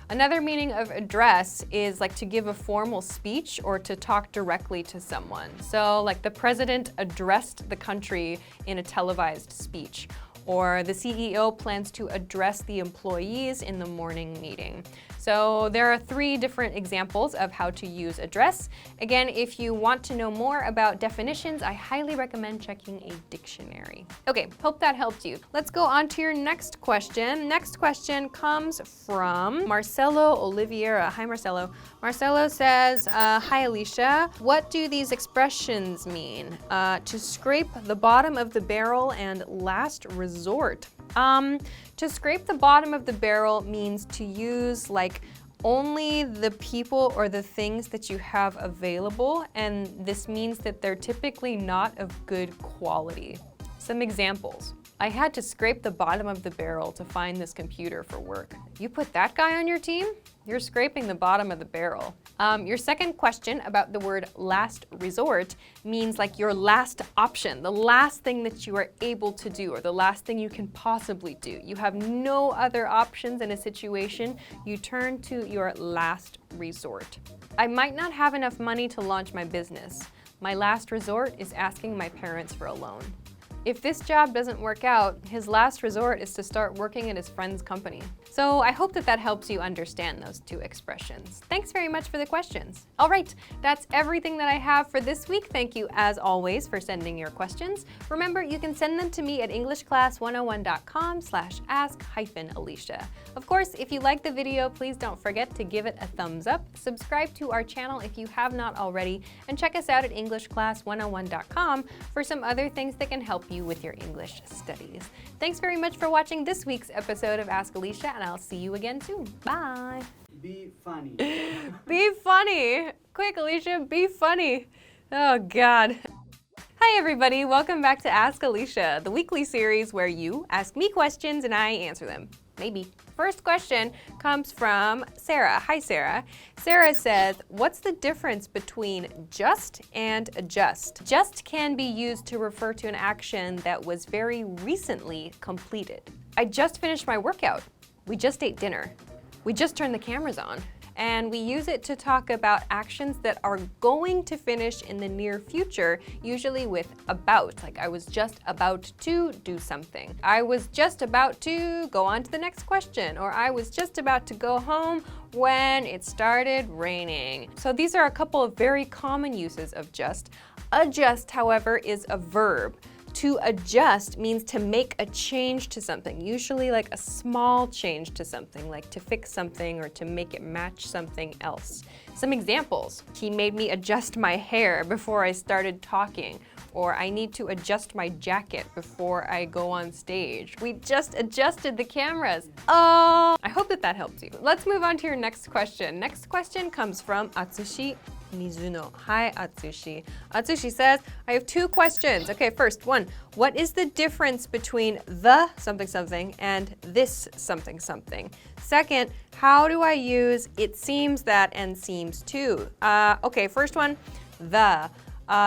Another meaning of address is like to give a formal speech or to talk directly to someone. So like the president addressed the country in a televised speech, or the CEO plans to address the employees in the morning meeting. So there are 3 different examples of how to use address. Again, if you want to know more about definitions, I highly recommend checking a dictionary. Okay, hope that helped you. Let's go on to your next question. Next question comes from Marcelo Oliveira. Hi, Marcelo. Marcelo says, hi, Alicia. What do these expressions mean? To scrape the bottom of the barrel and last resort. To scrape the bottom of the barrel means to use like only the people or the things that you have available, and this means that they're typically not of good quality. Some examples. I had to scrape the bottom of the barrel to find this computer for work. You put that guy on your team? You're scraping the bottom of the barrel. Your second question about the word last resort means like your last option, the last thing that you are able to do or the last thing you can possibly do. You have no other options in a situation. You turn to your last resort. I might not have enough money to launch my business. My last resort is asking my parents for a loan. If this job doesn't work out, his last resort is to start working at his friend's company. So I hope that that helps you understand those 2 expressions. Thanks very much for the questions. All right, that's everything that I have for this week. Thank you, as always, for sending your questions. Remember, you can send them to me at englishclass101.com/ask-Alicia. Of course, if you like the video, please don't forget to give it a thumbs up, subscribe to our channel if you have not already, and check us out at englishclass101.com for some other things that can help you with your English studies. Thanks very much for watching this week's episode of Ask Alicia, and I'll see you again soon. Bye. Be funny. Be funny. Quick, Alicia, be funny. Oh, God. Hi, everybody. Welcome back to Ask Alicia, the weekly series where you ask me questions and I answer them. Maybe. First question comes from Sarah. Hi, Sarah. Sarah says, what's the difference between just and adjust? Just can be used to refer to an action that was very recently completed. I just finished my workout. We just ate dinner. We just turned the cameras on. And we use it to talk about actions that are going to finish in the near future, usually with about, like I was just about to do something. I was just about to go on to the next question, or I was just about to go home when it started raining. So these are a couple of very common uses of just. Adjust, however, is a verb. To adjust means to make a change to something, usually like a small change to something, like to fix something or to make it match something else. Some examples. He made me adjust my hair before I started talking, or I need to adjust my jacket before I go on stage. We just adjusted the cameras. Oh, I hope that that helps you. Let's move on to your next question. Next question comes from Atsushi Mizuno. Hi, Atsushi. Atsushi says, I have 2 questions. Okay, first one, what is the difference between the something something and this something something? Second, how do I use it seems that and seems to? Okay, first one, the.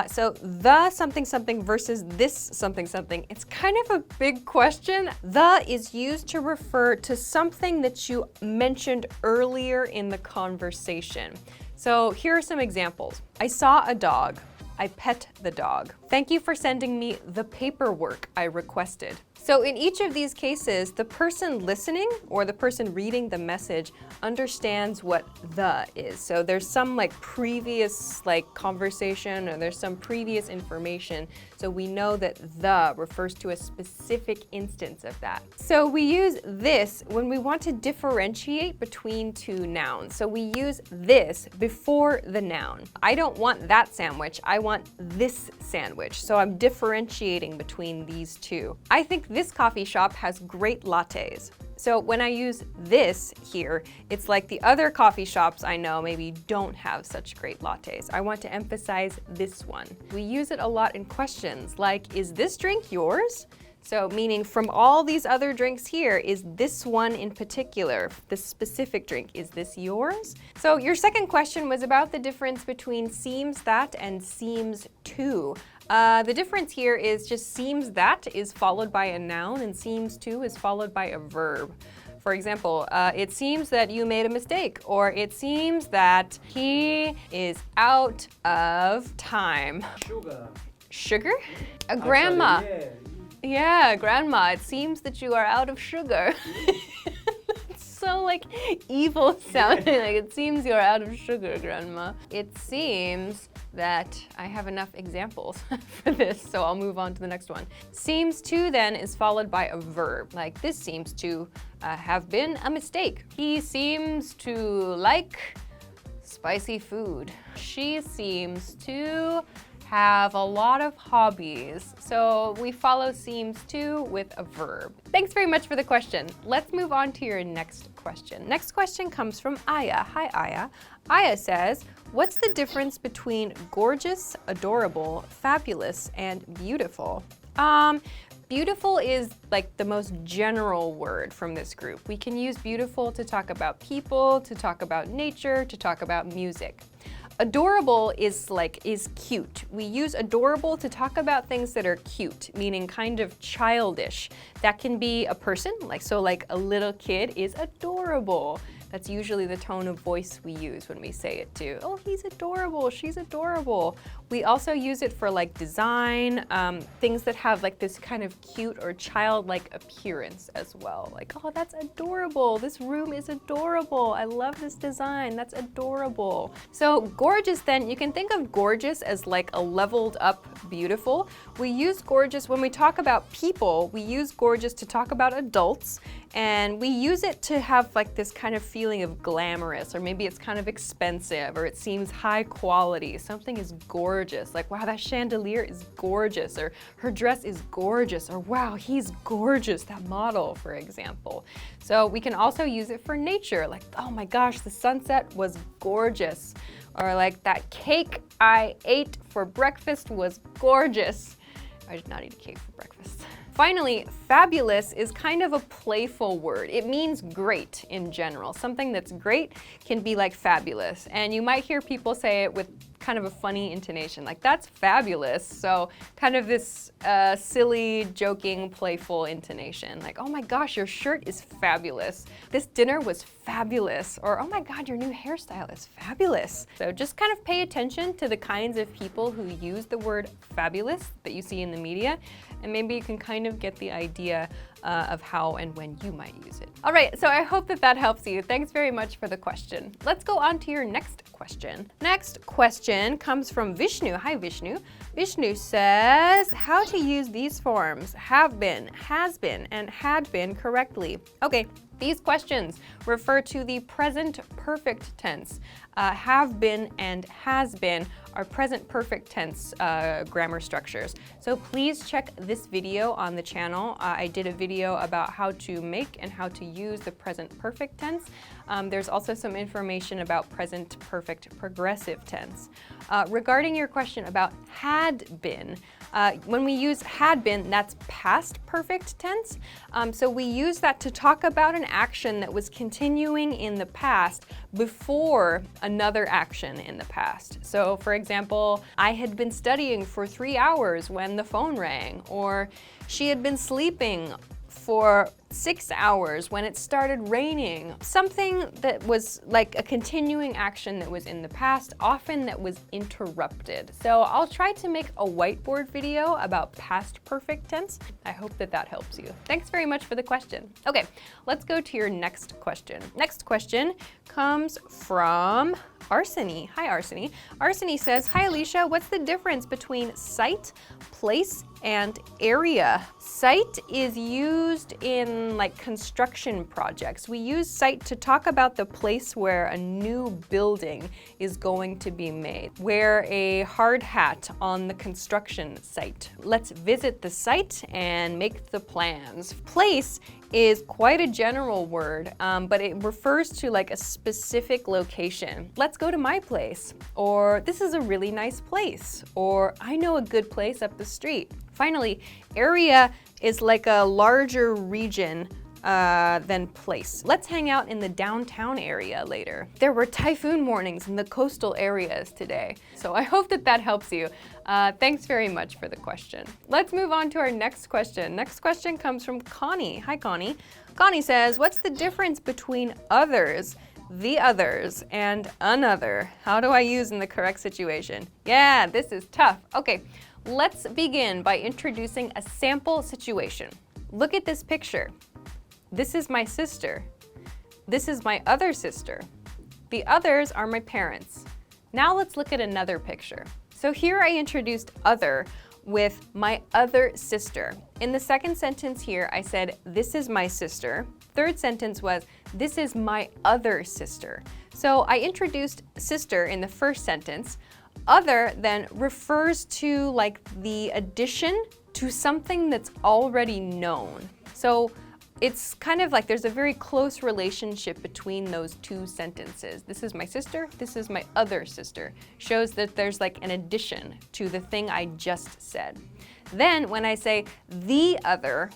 So the something something versus this something something, it's kind of a big question. The is used to refer to something that you mentioned earlier in the conversation. So here are some examples. I saw a dog. I pet the dog. Thank you for sending me the paperwork I requested. So in each of these cases, the person listening or the person reading the message understands what the is. So there's some like previous like conversation, or there's some previous information. So we know that the refers to a specific instance of that. So we use this when we want to differentiate between two nouns. So we use this before the noun. I don't want that sandwich, I want this sandwich. So I'm differentiating between these two. I think this coffee shop has great lattes. So when I use this here, it's like the other coffee shops I know maybe don't have such great lattes. I want to emphasize this one. We use it a lot in questions like, is this drink yours? So meaning from all these other drinks here, is this one in particular, this specific drink, is this yours? So your second question was about the difference between seems that and seems to. The difference here is just seems that is followed by a noun and seems to is followed by a verb. For example, it seems that you made a mistake, or it seems that he is out of time. Sugar. Sugar? A grandma. Yeah. Yeah, grandma, it seems that you are out of sugar. It's so like evil sounding, like it seems you're out of sugar, grandma. It seems that I have enough examples for this, so I'll move on to the next one. Seems to then is followed by a verb, like this seems to have been a mistake. He seems to like spicy food. She seems to have a lot of hobbies. So we follow seems to with a verb. Thanks very much for the question. Let's move on to your next question. Next question comes from Aya. Hi, Aya. Aya says, what's the difference between gorgeous, adorable, fabulous, and beautiful? Beautiful is like the most general word from this group. We can use beautiful to talk about people, to talk about nature, to talk about music. Adorable is cute. We use adorable to talk about things that are cute, meaning kind of childish. That can be a person, like a little kid is adorable. That's usually the tone of voice we use when we say it too. Oh, he's adorable, she's adorable. We also use it for like design, things that have like this kind of cute or childlike appearance as well. Like, oh, that's adorable. This room is adorable. I love this design. That's adorable. So gorgeous then, you can think of gorgeous as like a leveled up beautiful. We use gorgeous when we talk about people, we use gorgeous to talk about adults, and we use it to have like this kind of feeling of glamorous, or maybe it's kind of expensive, or it seems high quality. Something is gorgeous, like wow, that chandelier is gorgeous, or her dress is gorgeous, or wow, he's gorgeous, that model, for example. So we can also use it for nature, like oh my gosh, the sunset was gorgeous, or like that cake I ate for breakfast was gorgeous. I did not eat a cake for breakfast. Finally, fabulous is kind of a playful word. It means great in general. Something that's great can be like fabulous. And you might hear people say it with kind of a funny intonation, like that's fabulous. So kind of this silly, joking, playful intonation. Like, oh my gosh, your shirt is fabulous. This dinner was fabulous. Or, oh my God, your new hairstyle is fabulous. So just kind of pay attention to the kinds of people who use the word fabulous that you see in the media. And maybe you can kind of get the idea of how and when you might use it. All right, so I hope that helps you. Thanks very much for the question. Let's go on to your next question. Next question comes from Vishnu. Hi, Vishnu. Vishnu says, how to use these forms, have been, has been, and had been correctly. Okay, these questions refer to the present perfect tense. Have been and has been are present perfect tense grammar structures. So please check this video on the channel. I did a video about how to make and how to use the present perfect tense. There's also some information about present perfect progressive tense. Regarding your question about had been, when we use had been, that's past perfect tense. So we use that to talk about an action that was continuing in the past before another action in the past. So for example, I had been studying for 3 hours when the phone rang, or she had been sleeping for 6 hours when it started raining. Something that was like a continuing action that was in the past, often that was interrupted. So I'll try to make a whiteboard video about past perfect tense. I hope that that helps you. Thanks very much for the question. Okay, let's go to your next question. Next question comes from Arseny. Hi, Arseny. Arseny says, hi, Alicia, what's the difference between site, place, and area? Site is used in like construction projects. We use site to talk about the place where a new building is going to be made. Wear a hard hat on the construction site. Let's visit the site and make the plans. Place is quite a general word, but it refers to like a specific location. Let's go to my place, or this is a really nice place, or I know a good place up the street. Finally, area is like a larger region than place. Let's hang out in the downtown area later. There were typhoon warnings in the coastal areas today, so I hope that that helps you. Thanks very much for the question. Let's move on to our next question. Next question comes from Connie. Hi, Connie. Connie says, what's the difference between others, the others, and another? How do I use in the correct situation? Yeah, this is tough. Okay, let's begin by introducing a sample situation. Look at this picture. This is my sister. This is my other sister. The others are my parents. Now let's look at another picture. So here I introduced other with my other sister. In the second sentence here, I said, this is my sister. Third sentence was, this is my other sister. So I introduced sister in the first sentence. Other then refers to like the addition to something that's already known. So it's kind of like there's a very close relationship between those two sentences. This is my sister, this is my other sister. Shows that there's like an addition to the thing I just said. Then when I say the other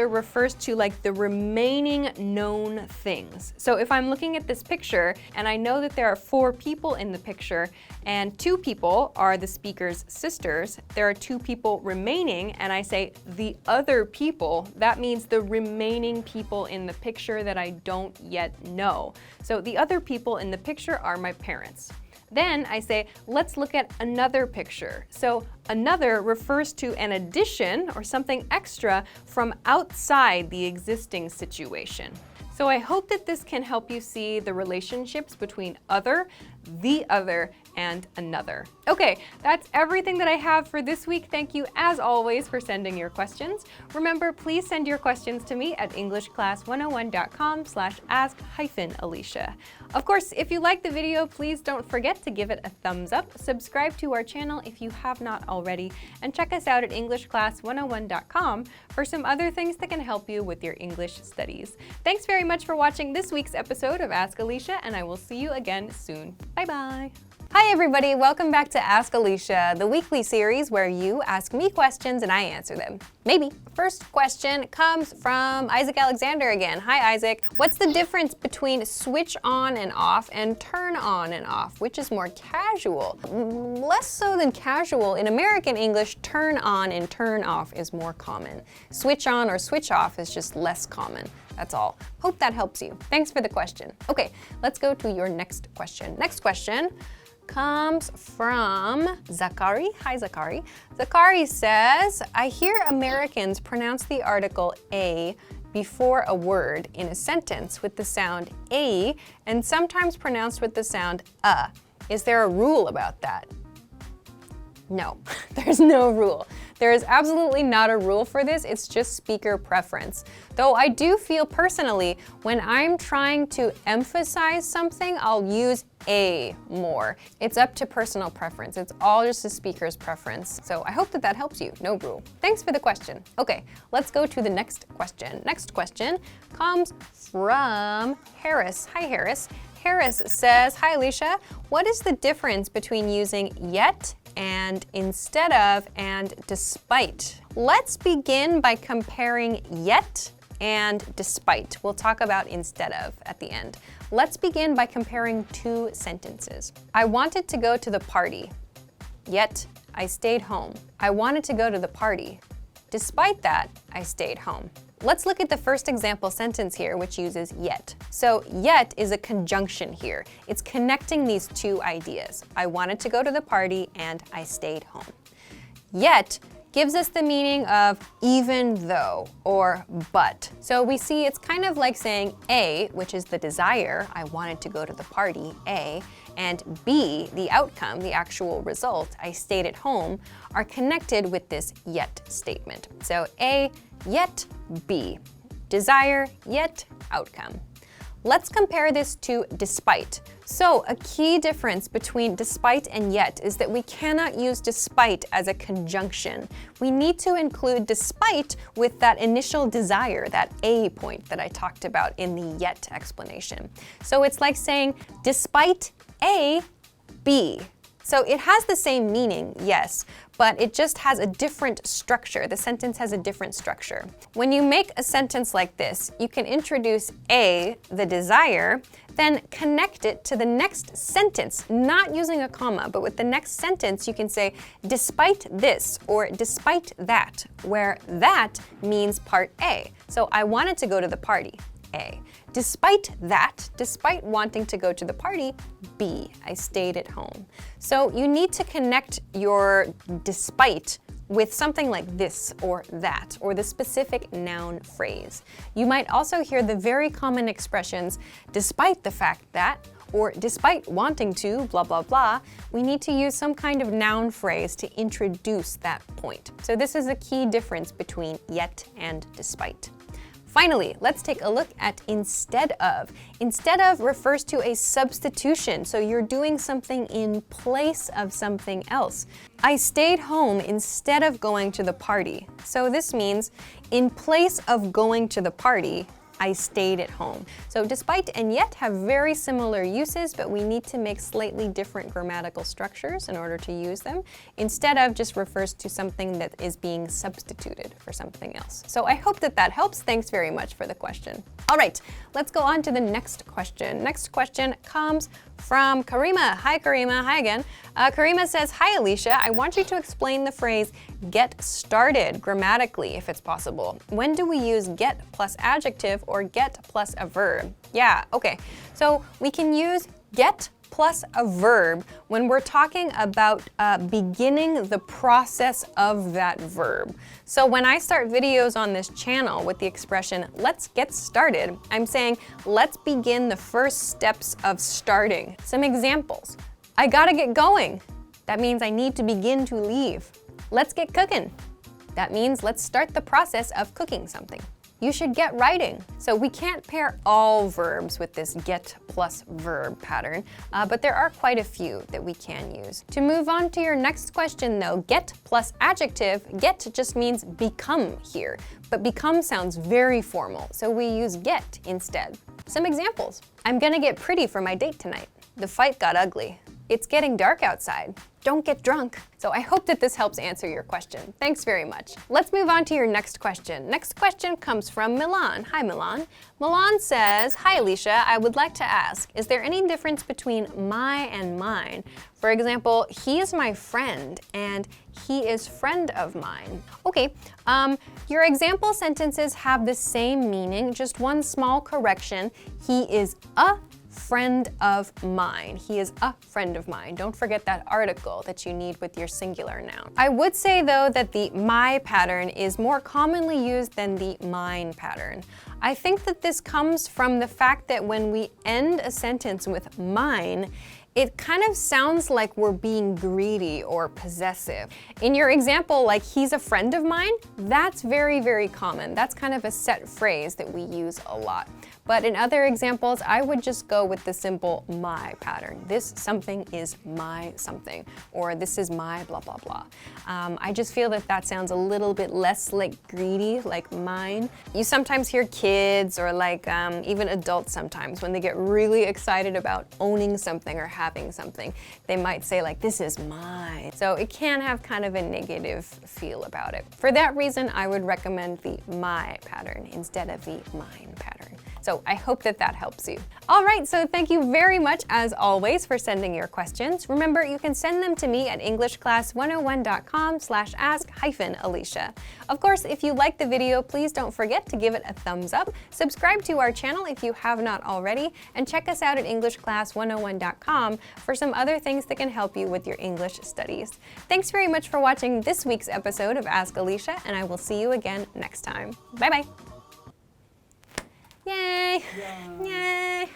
refers to like the remaining known things. So if I'm looking at this picture and I know that there are 4 people in the picture and 2 people are the speaker's sisters, there are 2 people remaining, and I say the other people, that means the remaining people in the picture that I don't yet know. So the other people in the picture are my parents. Then I say, let's look at another picture. So another refers to an addition or something extra from outside the existing situation. So I hope that this can help you see the relationships between other, the other, and another. Okay, that's everything that I have for this week. Thank you, as always, for sending your questions. Remember, please send your questions to me at englishclass101.com/ask-Alicia. Of course, if you like the video, please don't forget to give it a thumbs up, subscribe to our channel if you have not already, and check us out at englishclass101.com for some other things that can help you with your English studies. Thanks very much for watching this week's episode of Ask Alicia, and I will see you again soon. Bye-bye. Hi everybody, welcome back to Ask Alicia, the weekly series where you ask me questions and I answer them. Maybe. First question comes from Isaac Alexander again. Hi Isaac. What's the difference between switch on and off and turn on and off? Which is more casual? Less so than casual. In American English, turn on and turn off is more common. Switch on or switch off is just less common. That's all. Hope that helps you. Thanks for the question. Okay, let's go to your next question. Next question comes from Zakari. Hi, Zakari. Zakari says, I hear Americans pronounce the article a before a word in a sentence with the sound a and sometimes pronounced with the sound a. Is there a rule about that? No, there's no rule. There is absolutely not a rule for this, it's just speaker preference. Though I do feel personally, when I'm trying to emphasize something, I'll use a more. It's up to personal preference. It's all just the speaker's preference. So I hope that that helps you. No rule. Thanks for the question. Okay, let's go to the next question. Next question comes from Harris. Hi, Harris. Harris says, hi, Alicia. What is the difference between using yet and instead of and despite? Let's begin by comparing yet and despite. We'll talk about instead of at the end. Let's begin by comparing 2 sentences. I wanted to go to the party, yet I stayed home. I wanted to go to the party. Despite that, I stayed home. Let's look at the first example sentence here, which uses yet. So yet is a conjunction here. It's connecting these two ideas. I wanted to go to the party and I stayed home. Yet gives us the meaning of even though or but. So we see it's kind of like saying A, which is the desire, I wanted to go to the party, A, and B, the outcome, the actual result, I stayed at home, are connected with this yet statement. So A, yet B. Desire, yet outcome. Let's compare this to despite. So a key difference between despite and yet is that we cannot use despite as a conjunction. We need to include despite with that initial desire, that A point that I talked about in the yet explanation. So it's like saying despite A, B. So it has the same meaning, yes, but it just has a different structure. The sentence has a different structure. When you make a sentence like this, you can introduce A, the desire, then connect it to the next sentence, not using a comma, but with the next sentence you can say, despite this or despite that, where that means part A. So I wanted to go to the party, A. Despite that, despite wanting to go to the party, B, I stayed at home. So you need to connect your despite with something like this or that, or the specific noun phrase. You might also hear the very common expressions, despite the fact that, or despite wanting to, blah, blah, blah. We need to use some kind of noun phrase to introduce that point. So this is a key difference between yet and despite. Finally, let's take a look at instead of. Instead of refers to a substitution, so you're doing something in place of something else. I stayed home instead of going to the party. So this means in place of going to the party, I stayed at home. So despite and yet have very similar uses, but we need to make slightly different grammatical structures in order to use them. Instead of just refers to something that is being substituted for something else. So I hope that that helps. Thanks very much for the question. All right, let's go on to the next question. Next question comes from Karima. Hi, Karima. Hi again. Karima says, hi, Alicia. I want you to explain the phrase get started grammatically, if it's possible. When do we use get plus adjective or get plus a verb? Yeah, okay. So we can use get plus a verb when we're talking about beginning the process of that verb. So when I start videos on this channel with the expression, let's get started, I'm saying, let's begin the first steps of starting. Some examples. I gotta get going. That means I need to begin to leave. Let's get cooking. That means let's start the process of cooking something. You should get writing. So we can't pair all verbs with this get plus verb pattern, but there are quite a few that we can use. To move on to your next question though, get plus adjective, get just means become here, but become sounds very formal, so we use get instead. Some examples. I'm gonna get pretty for my date tonight. The fight got ugly. It's getting dark outside. Don't get drunk. So I hope that this helps answer your question. Thanks very much. Let's move on to your next question. Next question comes from Milan. Hi, Milan. Milan says, hi, Alicia. I would like to ask, is there any difference between my and mine? For example, he is my friend and he is friend of mine. Okay, your example sentences have the same meaning, just one small correction. He is a friend of mine. He is a friend of mine. Don't forget that article that you need with your singular noun. I would say though that the my pattern is more commonly used than the mine pattern. I think that this comes from the fact that when we end a sentence with mine, it kind of sounds like we're being greedy or possessive. In your example, like he's a friend of mine, that's very, very common. That's kind of a set phrase that we use a lot. But in other examples, I would just go with the simple my pattern. This something is my something, or this is my blah, blah, blah. I just feel that that sounds a little bit less like greedy, like mine. You sometimes hear kids or like even adults sometimes when they get really excited about owning something or having something, they might say like, this is mine. So it can have kind of a negative feel about it. For that reason, I would recommend the my pattern instead of the mine pattern. So So I hope that that helps you. All right, so thank you very much as always for sending your questions. Remember, you can send them to me at englishclass101.com/ask-Alicia. Of course, if you liked the video, please don't forget to give it a thumbs up, subscribe to our channel if you have not already, and check us out at englishclass101.com for some other things that can help you with your English studies. Thanks very much for watching this week's episode of Ask Alicia, and I will see you again next time. Bye-bye. Yay! Yay!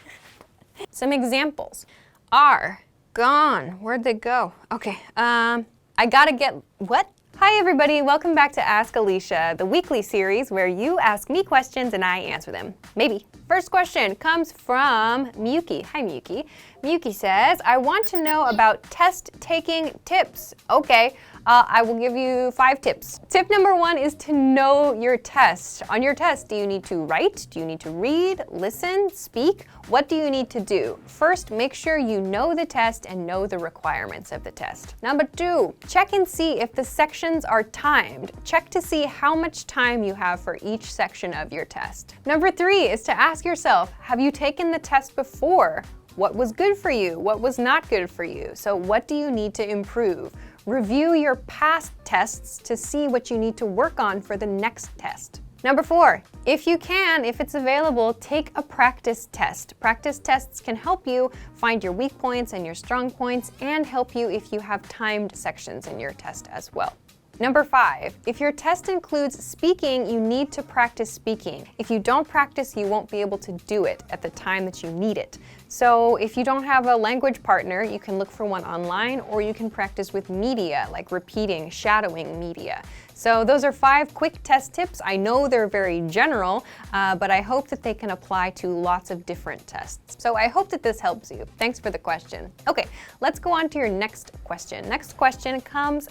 Some examples. Are, gone, where'd they go? Okay, I gotta get, what? Hi everybody, welcome back to Ask Alicia, the weekly series where you ask me questions and I answer them. Maybe. First question comes from Miyuki. Hi Miyuki. Miyuki says, I want to know about test-taking tips. Okay, I will give you 5 tips. Tip number 1 is to know your test. On your test, do you need to write? Do you need to read, listen, speak? What do you need to do? First, make sure you know the test and know the requirements of the test. Number 2, check and see if the sections are timed. Check to see how much time you have for each section of your test. Number 3 is to ask yourself, have you taken the test before? What was good for you? What was not good for you? So what do you need to improve? Review your past tests to see what you need to work on for the next test. Number 4, if you can, if it's available, take a practice test. Practice tests can help you find your weak points and your strong points and help you if you have timed sections in your test as well. Number 5, if your test includes speaking, you need to practice speaking. If you don't practice, you won't be able to do it at the time that you need it. So if you don't have a language partner, you can look for one online, or you can practice with media, like repeating, shadowing media. So those are 5 quick test tips. I know they're very general, but I hope that they can apply to lots of different tests. So I hope that this helps you. Thanks for the question. Okay, let's go on to your next question. Next question comes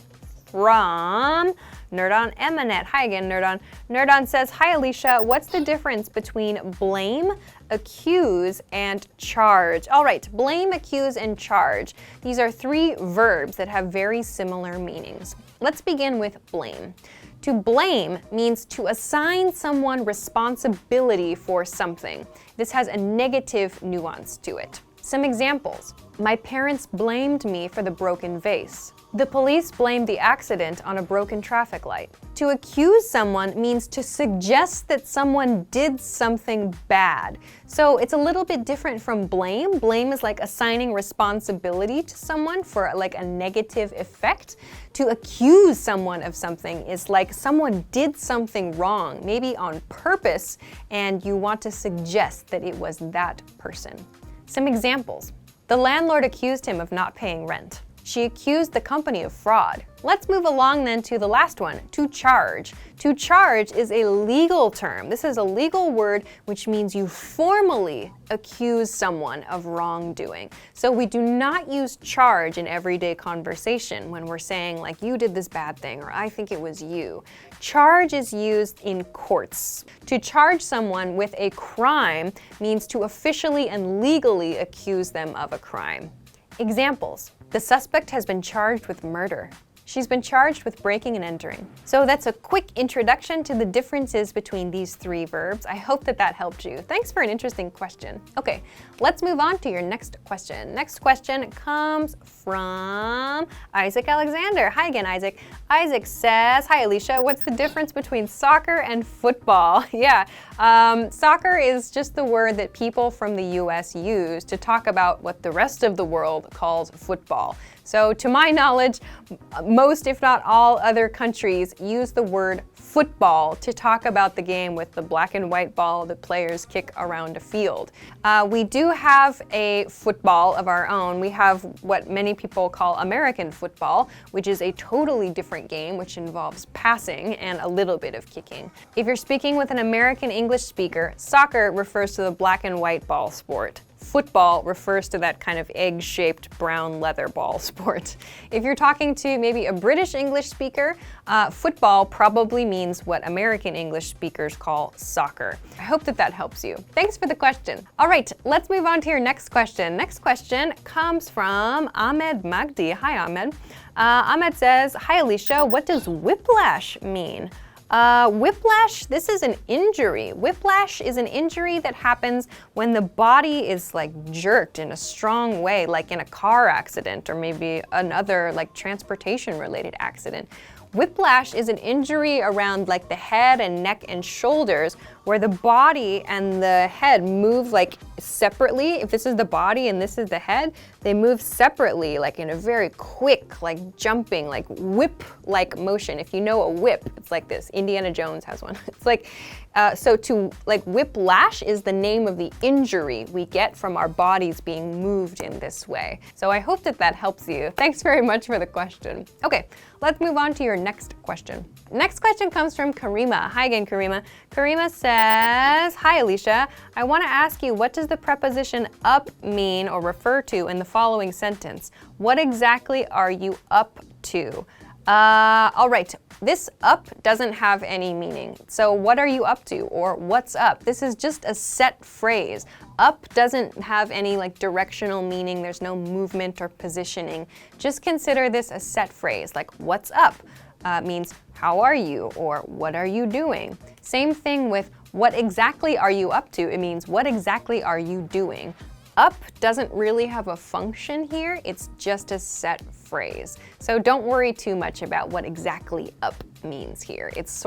from Nerdon Emanet. Hi again, Nerdon. Nerdon says, hi Alicia, what's the difference between blame, accuse, and charge? All right, blame, accuse, and charge. These are 3 verbs that have very similar meanings. Let's begin with blame. To blame means to assign someone responsibility for something. This has a negative nuance to it. Some examples. My parents blamed me for the broken vase. The police blamed the accident on a broken traffic light. To accuse someone means to suggest that someone did something bad. So it's a little bit different from blame. Blame is like assigning responsibility to someone for like a negative effect. To accuse someone of something is like someone did something wrong, maybe on purpose, and you want to suggest that it was that person. Some examples. The landlord accused him of not paying rent. She accused the company of fraud. Let's move along then to the last one, to charge. To charge is a legal term. This is a legal word which means you formally accuse someone of wrongdoing. So we do not use charge in everyday conversation when we're saying like you did this bad thing or I think it was you. Charge is used in courts. To charge someone with a crime means to officially and legally accuse them of a crime. Examples. The suspect has been charged with murder. She's been charged with breaking and entering. So that's a quick introduction to the differences between these 3 verbs. I hope that that helped you. Thanks for an interesting question. Okay, let's move on to your next question. Next question comes from Isaac Alexander. Hi again, Isaac. Isaac says, hi Alicia, what's the difference between soccer and football? Yeah, soccer is just the word that people from the US use to talk about what the rest of the world calls football. So to my knowledge, most if not all other countries use the word football to talk about the game with the black and white ball that players kick around a field. We do have a football of our own. We have what many people call American football, which is a totally different game which involves passing and a little bit of kicking. If you're speaking with an American English speaker, soccer refers to the black and white ball sport. Football refers to that kind of egg-shaped brown leather ball sport. If you're talking to maybe a British English speaker, football probably means what American English speakers call soccer. I hope that that helps you. Thanks for the question. All right, let's move on to your next question. Next question comes from Ahmed Magdi. Hi, Ahmed. Ahmed says, hi, Alicia, what does whiplash mean? Whiplash, this is an injury. Whiplash is an injury that happens when the body is like jerked in a strong way, like in a car accident or maybe another like transportation related accident. Whiplash is an injury around like the head and neck and shoulders where the body and the head move like separately. If this is the body and this is the head, they move separately like in a very quick, like jumping, like whip-like motion. If you know a whip, it's like this. Indiana Jones has one. It's like, so to like whiplash is the name of the injury we get from our bodies being moved in this way. So I hope that that helps you. Thanks very much for the question. Okay, let's move on to your next question. Next question comes from Karima. Hi again, Karima. Karima says, hi Alicia, I want to ask you, what does the preposition up mean or refer to in the following sentence? What exactly are you up to? All right, this up doesn't have any meaning. So what are you up to or what's up? This is just a set phrase. Up doesn't have any like directional meaning. There's no movement or positioning. Just consider this a set phrase like what's up means how are you or what are you doing? Same thing with what exactly are you up to? It means what exactly are you doing? Up doesn't really have a function here, it's just a set phrase. So don't worry too much about what exactly up means here. It's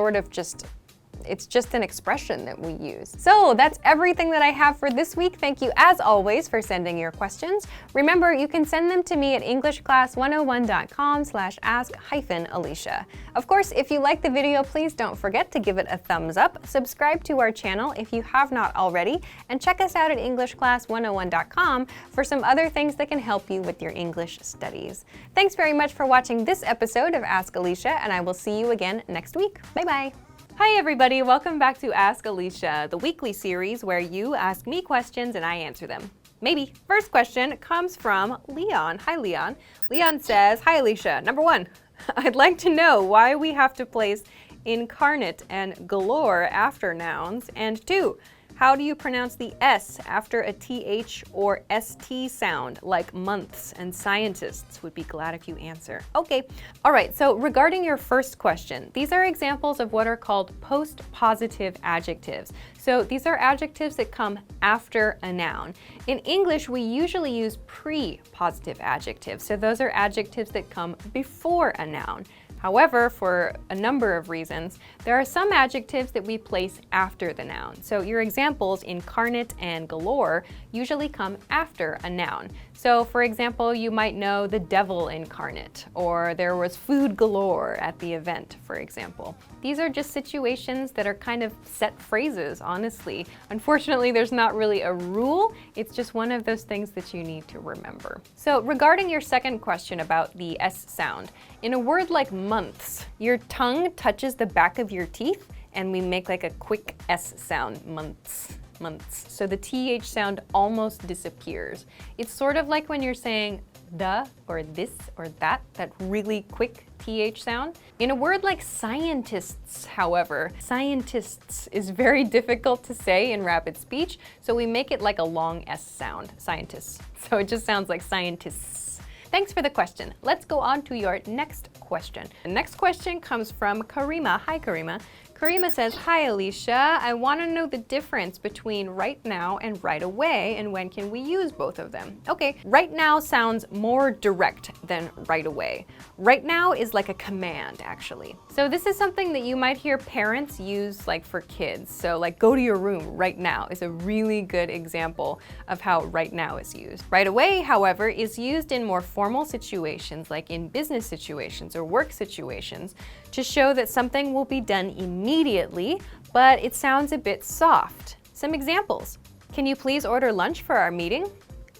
just an expression that we use. So that's everything that I have for this week. Thank you as always for sending your questions. Remember, you can send them to me at englishclass101.com/ask-Alicia. Of course, if you like the video, please don't forget to give it a thumbs up, subscribe to our channel if you have not already, and check us out at englishclass101.com for some other things that can help you with your English studies. Thanks very much for watching this episode of Ask Alicia, and I will see you again next week. Bye-bye. Hi everybody, welcome back to Ask Alicia, the weekly series where you ask me questions and I answer them. Maybe. First question comes from Leon. Hi Leon. Leon says, hi Alicia, number 1, I'd like to know why we have to place incarnate and galore after nouns, and 2, how do you pronounce the S after a TH or ST sound, like months and scientists? Would be glad if you answer. Okay, all right, so regarding your first question, these are examples of what are called post-positive adjectives. So these are adjectives that come after a noun. In English, we usually use pre-positive adjectives. So those are adjectives that come before a noun. However, for a number of reasons, there are some adjectives that we place after the noun. So your examples, incarnate and galore, usually come after a noun. So for example, you might know the devil incarnate, or there was food galore at the event, for example. These are just situations that are kind of set phrases, honestly. Unfortunately, there's not really a rule. It's just one of those things that you need to remember. So regarding your second question about the S sound, in a word like months, your tongue touches the back of your teeth and we make like a quick S sound, months. Months. So the TH sound almost disappears. It's sort of like when you're saying the or this or that really quick TH sound. In a word like scientists, however, scientists is very difficult to say in rapid speech, so we make it like a long S sound, scientists. So it just sounds like scientists. Thanks for the question. Let's go on to your next question. The next question comes from Karima. Hi, Karima. Karima says, hi Alicia, I want to know the difference between right now and right away, and when can we use both of them? Okay, right now sounds more direct than right away. Right now is like a command, actually. So this is something that you might hear parents use like for kids. So like go to your room right now is a really good example of how right now is used. Right away, however, is used in more formal situations like in business situations or work situations to show that something will be done immediately, but it sounds a bit soft. Some examples. Can you please order lunch for our meeting?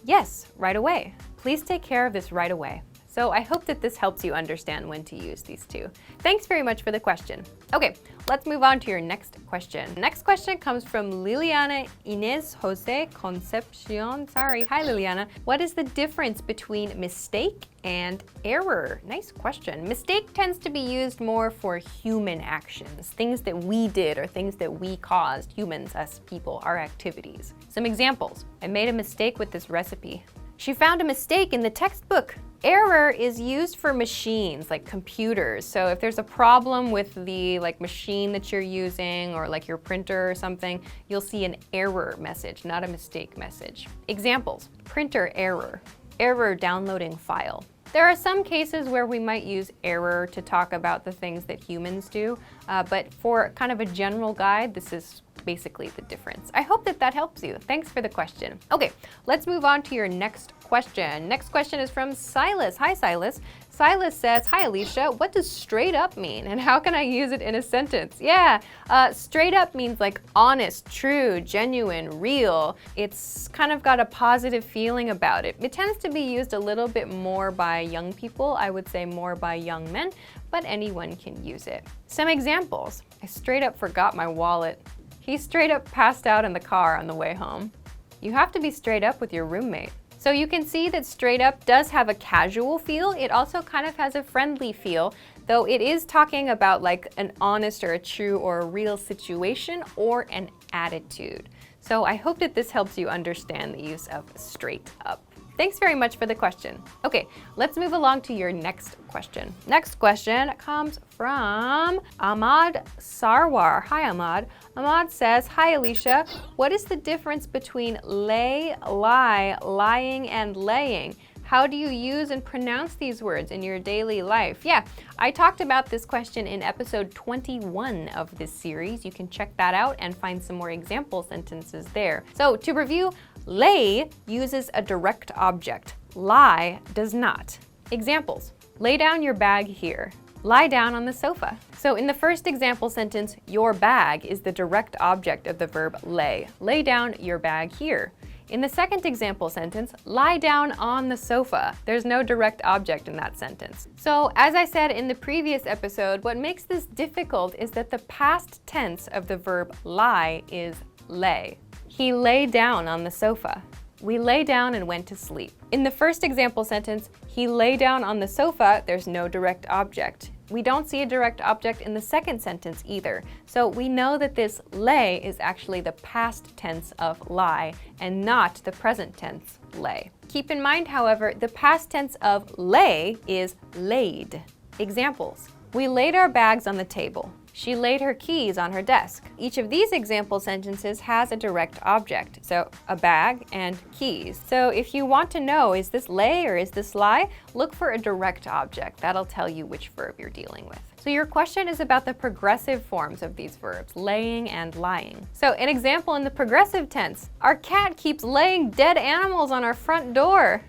Yes, right away. Please take care of this right away. So I hope that this helps you understand when to use these two. Thanks very much for the question. Okay, let's move on to your next question. Next question comes from Liliana Inez Jose Concepcion. Sorry, hi Liliana. What is the difference between mistake and error? Nice question. Mistake tends to be used more for human actions, things that we did or things that we caused, humans, us people, our activities. Some examples. I made a mistake with this recipe. She found a mistake in the textbook. Error is used for machines like computers. So if there's a problem with the machine that you're using or like your printer or something, you'll see an error message, not a mistake message. Examples: printer error, error downloading file. There are some cases where we might use error to talk about the things that humans do, but for kind of a general guide, this is basically the difference. I hope that helps you. Thanks for the question. Okay, let's move on to your next question. Next question is from Silas. Hi, Silas. Silas says, hi, Alicia, what does straight up mean and how can I use it in a sentence? Yeah, straight up means like honest, true, genuine, real. It's kind of got a positive feeling about it. It tends to be used a little bit more by young people, I would say more by young men, but anyone can use it. Some examples: I straight up forgot my wallet. He straight up passed out in the car on the way home. You have to be straight up with your roommate. So you can see that straight up does have a casual feel. It also kind of has a friendly feel, though it is talking about like an honest or a true or a real situation or an attitude. So I hope that this helps you understand the use of straight up. Thanks very much for the question. Okay, let's move along to your next question. Next question comes from Ahmad Sarwar. Hi, Ahmad. Ahmad says, hi, Alicia. What is the difference between lay, lie, lying, and laying? How do you use and pronounce these words in your daily life? Yeah, I talked about this question in episode 21 of this series. You can check that out and find some more example sentences there. So to review, lay uses a direct object. Lie does not. Examples: lay down your bag here. Lie down on the sofa. So in the first example sentence, your bag is the direct object of the verb lay. Lay down your bag here. In the second example sentence, lie down on the sofa. There's no direct object in that sentence. So as I said in the previous episode, what makes this difficult is that the past tense of the verb lie is lay. He lay down on the sofa. We lay down and went to sleep. In the first example sentence, he lay down on the sofa, there's no direct object. We don't see a direct object in the second sentence either. So we know that this lay is actually the past tense of lie and not the present tense lay. Keep in mind, however, the past tense of lay is laid. Examples: we laid our bags on the table. She laid her keys on her desk. Each of these example sentences has a direct object, so a bag and keys. So if you want to know, is this lay or is this lie, look for a direct object. That'll tell you which verb you're dealing with. So your question is about the progressive forms of these verbs, laying and lying. So an example in the progressive tense: our cat keeps laying dead animals on our front door.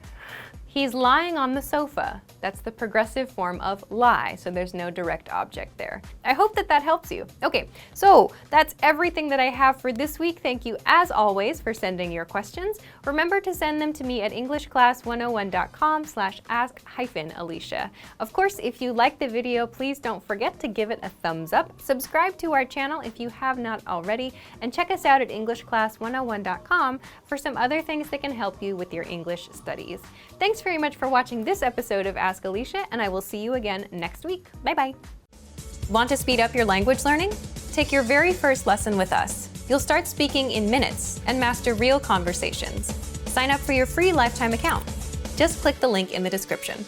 He's lying on the sofa. That's the progressive form of lie, so there's no direct object there. I hope that helps you. Okay, so that's everything that I have for this week. Thank you, as always, for sending your questions. Remember to send them to me at englishclass101.com/ask-Alicia. Of course, if you like the video, please don't forget to give it a thumbs up. Subscribe to our channel if you have not already, and check us out at englishclass101.com for some other things that can help you with your English studies. Thanks very much for watching this episode of Ask Alicia, and I will see you again next week. Bye-bye. Want to speed up your language learning? Take your very first lesson with us. You'll start speaking in minutes and master real conversations. Sign up for your free lifetime account. Just click the link in the description.